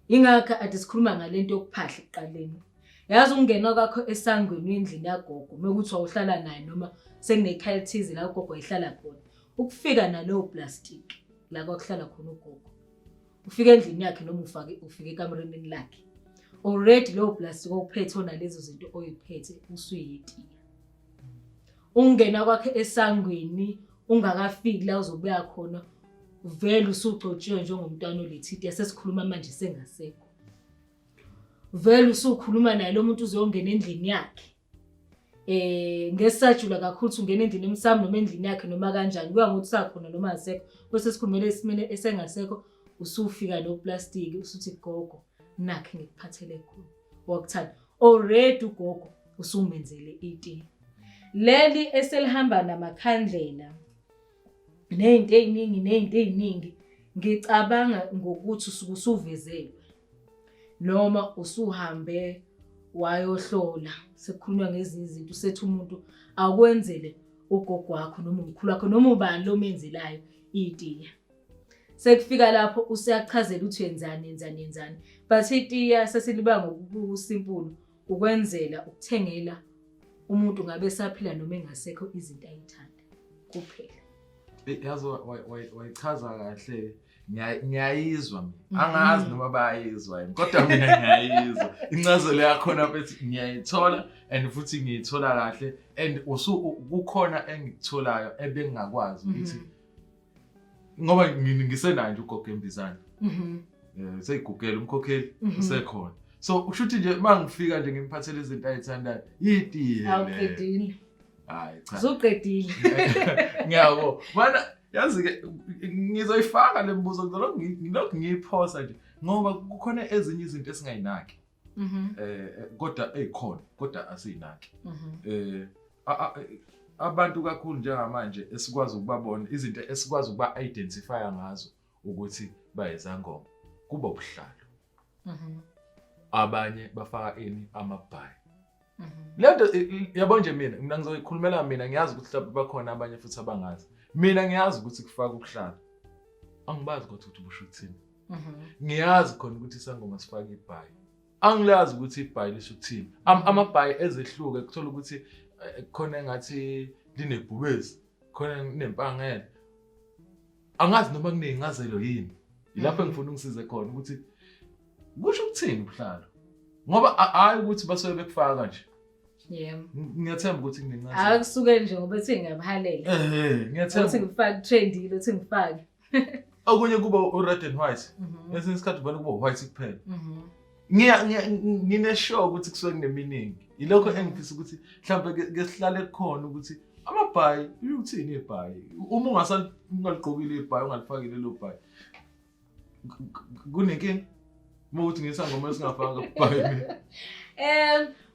ingakho ade sikhuluma ngalento yokuphahla ekuqaleni yazi ungena kwakho esangweni endlini yagogo mekuthi awuhlala naye noma sekunekhaya elithize la ugogo ayihlala khona ukufika nalowo plastic la kwakuhlala khona ugogo ufika endlini yakhe noma ufike ekamereni lakhe already lowo plastic ophethe ona lezo zinto oyiphethe usuyitiya ungena kwakhe esangweni ungakafiki la uzobuya khona vele usugcotshiwe njengomntwana olethiti sesikhuluma manje sengasekho vele usukhuluma naye lo muntu uzongena endlini yakhe ngesajula kakhulu ungena endlini emsamo noma endlini yakhe noma kanjani kuya ngokuthi sakhona noma asekho bese sikhulumela esimene esengasekho usufika no plastic usuthi gogo nakhe ngikuphathele khona wakuthanda already ugogo usumenzele itiye leli eselihamba namakhandlela nezinto eziningi ngicabanga ngokuthi usuke usuvezelwe noma usuhambe wayohlola sekukhulunywa ngezinye izinto usethi umuntu akwenzele ugogo wakho noma umkhulu wakho noma ubani lo menzelayo itiye sekufika lapho usiyachazela uthi yenzani but itiye sesiliba ngokusimple ukwenzela ukuthengela umuntu ngabe saphila noma engasekho izinto ayithanda kuphela yazi wayichaza kahle ngiyayizwa mina angazi noma bayizwa kodwa mina ngiyayizwa incazelo yakho na bethi ngiyayithola and futhi ngiyithola kahle and kukhona engikutholayo ebengingakwazi ukuthi ngoba ngisenayo nje ugogo embizana seyigugela umkhokheli usekhona so ushuthi nje mangifika nje ngimiphathele izinto ayithandayo itiye awuqedile hayi cha uzoqedile ngiyabo mana yazi ke ngizoyifaka lembuzo ngilokhu ngiyiphosa nje ngoba kukhona ezinye izinto esingayinaki kodwa ezikhona kodwa asiyinaki abantu kakhulu njengamanje esikwazi ukubabona izinto esikwazi ukuba identify ngazo ukuthi bayizangoma kuba ubuhlalo abanye bafaka amabhayi lento yabo nje mina ngizoyikhulumela mina ngiyazi ukuthi bakhona abanye futhi abangazi mina ngiyazi ukuthi kufaka ukuhlala angibazi ukuthi ubusho ukuthini ngiyazi khona ukuthi isangoma sifaka ibhayi angilazi ukuthi ibhayi lisho ukuthini amabhayi ezehluke kuthola ukuthi khona engathi linebhubezi khona nempangela angazi noma kuneyingazelo yini ilapho engifuna ungisize khona ukuthi kusho ukuthini ubuhlalo ngoba hayi ukuthi basuke bekufaka nje yebo ngiyathemba ukuthi kunengazelo akusuke nje ngoba ethi ngiyabahalela ngiyathemba ukuthi ngifake trendile uthi ngifake okunye kuba u-red and white esinye isikhathi ubona kuba white kuphela ngine-show ukuthi kusuke kuneminingi ilokho engifisa ukuthi mhlawumbe ke sihlale khona ukuthi amabhayi uthini ibhayi uma ungaligqokile ibhayi ungalifakile lo bhayi kunenkinga ukuthi ngisangoma esingafanga ibhayi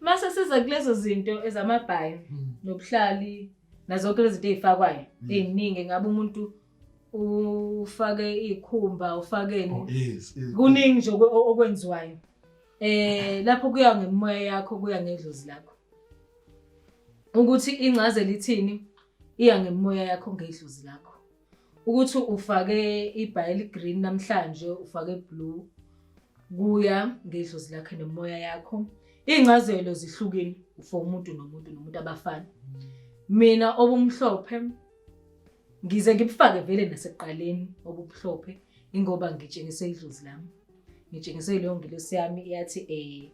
Mase siza kulezo zinto ezamabhayi nobuhlali nazonke lezi zinto ezifakwayo eziningi ngabe umuntu ufake ikhumba ufakeni kuningi nje okwenziwayo lapho kuya ngemoya yakho kuya ngedlozi lakho ukuthi incazelo ithini iya ngemoya yakho ngedlozi lakho ukuthi ufake ibhayili green namhlanje ufake blue kuya ngedlozi lakho nemoya yakho incazelo zihlukile for umuntu nomuntu abafana mina obumhlophe ngize ngibufake vele nasekuqaleni obumhlophe ingoba ngitshengise idlozi lami ngitshengise leyo ngilosi yami iyathi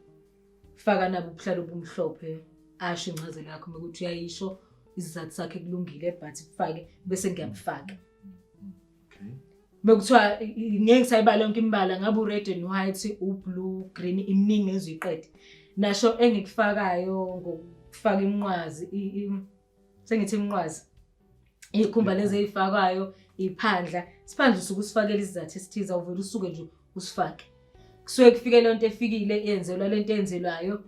faka nabo ubuhlalo obumhlophe asho incazelo yakho ukuthi uyayisho isizathu sakhe kulungile but kufake bese ngiyabufaka bekuthiwa ngeke ngisayibala yonke imbala ngabe u-red and white u-blue green iminingi eziqede nasho engikufakayo ngokufaka inqwazi sengithi inqwazi ikhumba lezi ezifakwayo iphandla siphandla usuke usifakela isizathu esithiza uvela usuke nje usifake kusuke kufike lento efikile yenzelwa lento eyenzelwayo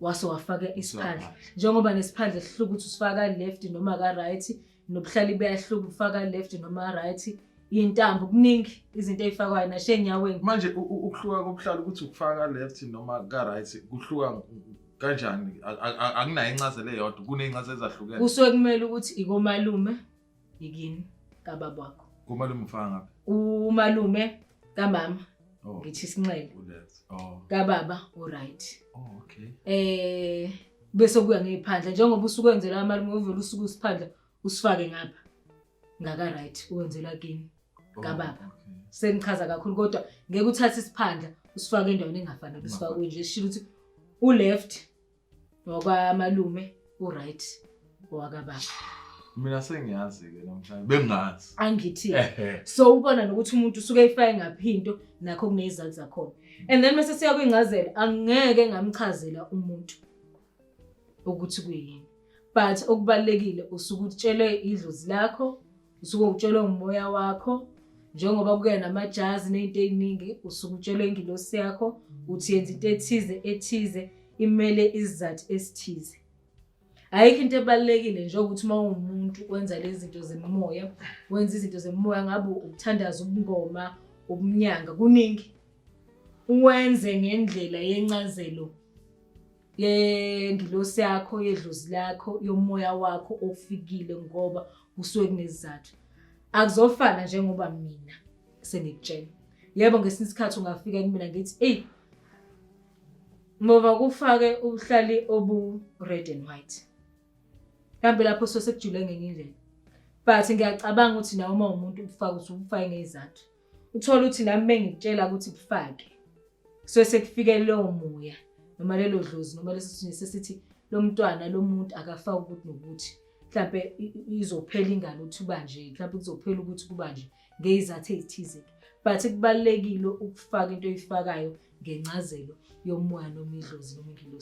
wase wafaka isiphandla njengoba nesiphandla sihluka ukuthi usifaka left noma ka right nobuhlali buyahluka ufaka left noma right intambo kuningi izinto ezifakwayo nashe enyaweni manje ukuhluka kobuhlalo ukuthi ukufaka left noma ka right kuhluka kanjani akunayo incazelo eyodwa kunezincazelo ezahlukene kusuke kumele ukuthi ikomalume yikini kababa wakho kumalume ufaka ngapha umalume kamama ngithi isinxele kababa right okay bese kuya ngephandla njengoba usuke wenzela amalume uvela usuke usiphandla usifake ngapha ngaka right uwenzela kini kababa sengichaza kakhulu kodwa ngeke uthathe isiphandla usifake endaweni engafanele usifake nje sishilo ukuthi u-left ngokwamalume u-right owakababa mina sengiyazi ke namhlanje bengazi angithi so ubona nokuthi umuntu usuke eyifake ngaphinto nakho kunezizathu zakhona and then mase siya kwingcazelo angeke ngamchazela umuntu ukuthi kuyini but okubalekile usuke utshelwe idlozi lakho usuke utshelwe umoya wakho njengoba kuya namajazi nezinto eziningi usuke utshelwe ingilosi yakho uthi yenza into ethize imele isizathu esithize ayikho into ebalekile nje ukuthi mawumuntu wenza lezi zinto zemoya wenza izinto zemoya ngabe ukuthandaza ubungoma ubumnyanga kuningi uwenze ngendlela yencazelo yengilosi yakho yedlozi lakho yomoya wakho ofikile ngoba usuke kunezizathu akuzofana njengoba mina sengikutshela yebo ngesinye isikhathi ungafika kumina ngithi ngoba kufake uhlali obu red and white kambe lapho sekujule ngenye indlela but ngiyacabanga ukuthi nawe uma umuntu ufaka ufake ngezizathu uthola ukuthi nami bengikutshela ukuthi kufake sekufike leyo moya noma lelo dlozi noma sesithi lo mntwana lo muntu akafaka ukuthi nokuthi mhlambe izophela ingalo uthi ubanje mhlambe kuzophela ukuthi kubanje ngezizathu ezithize but kubalekile ukufaka into oyifakayo ngencazelo yomoya noma idlozi noma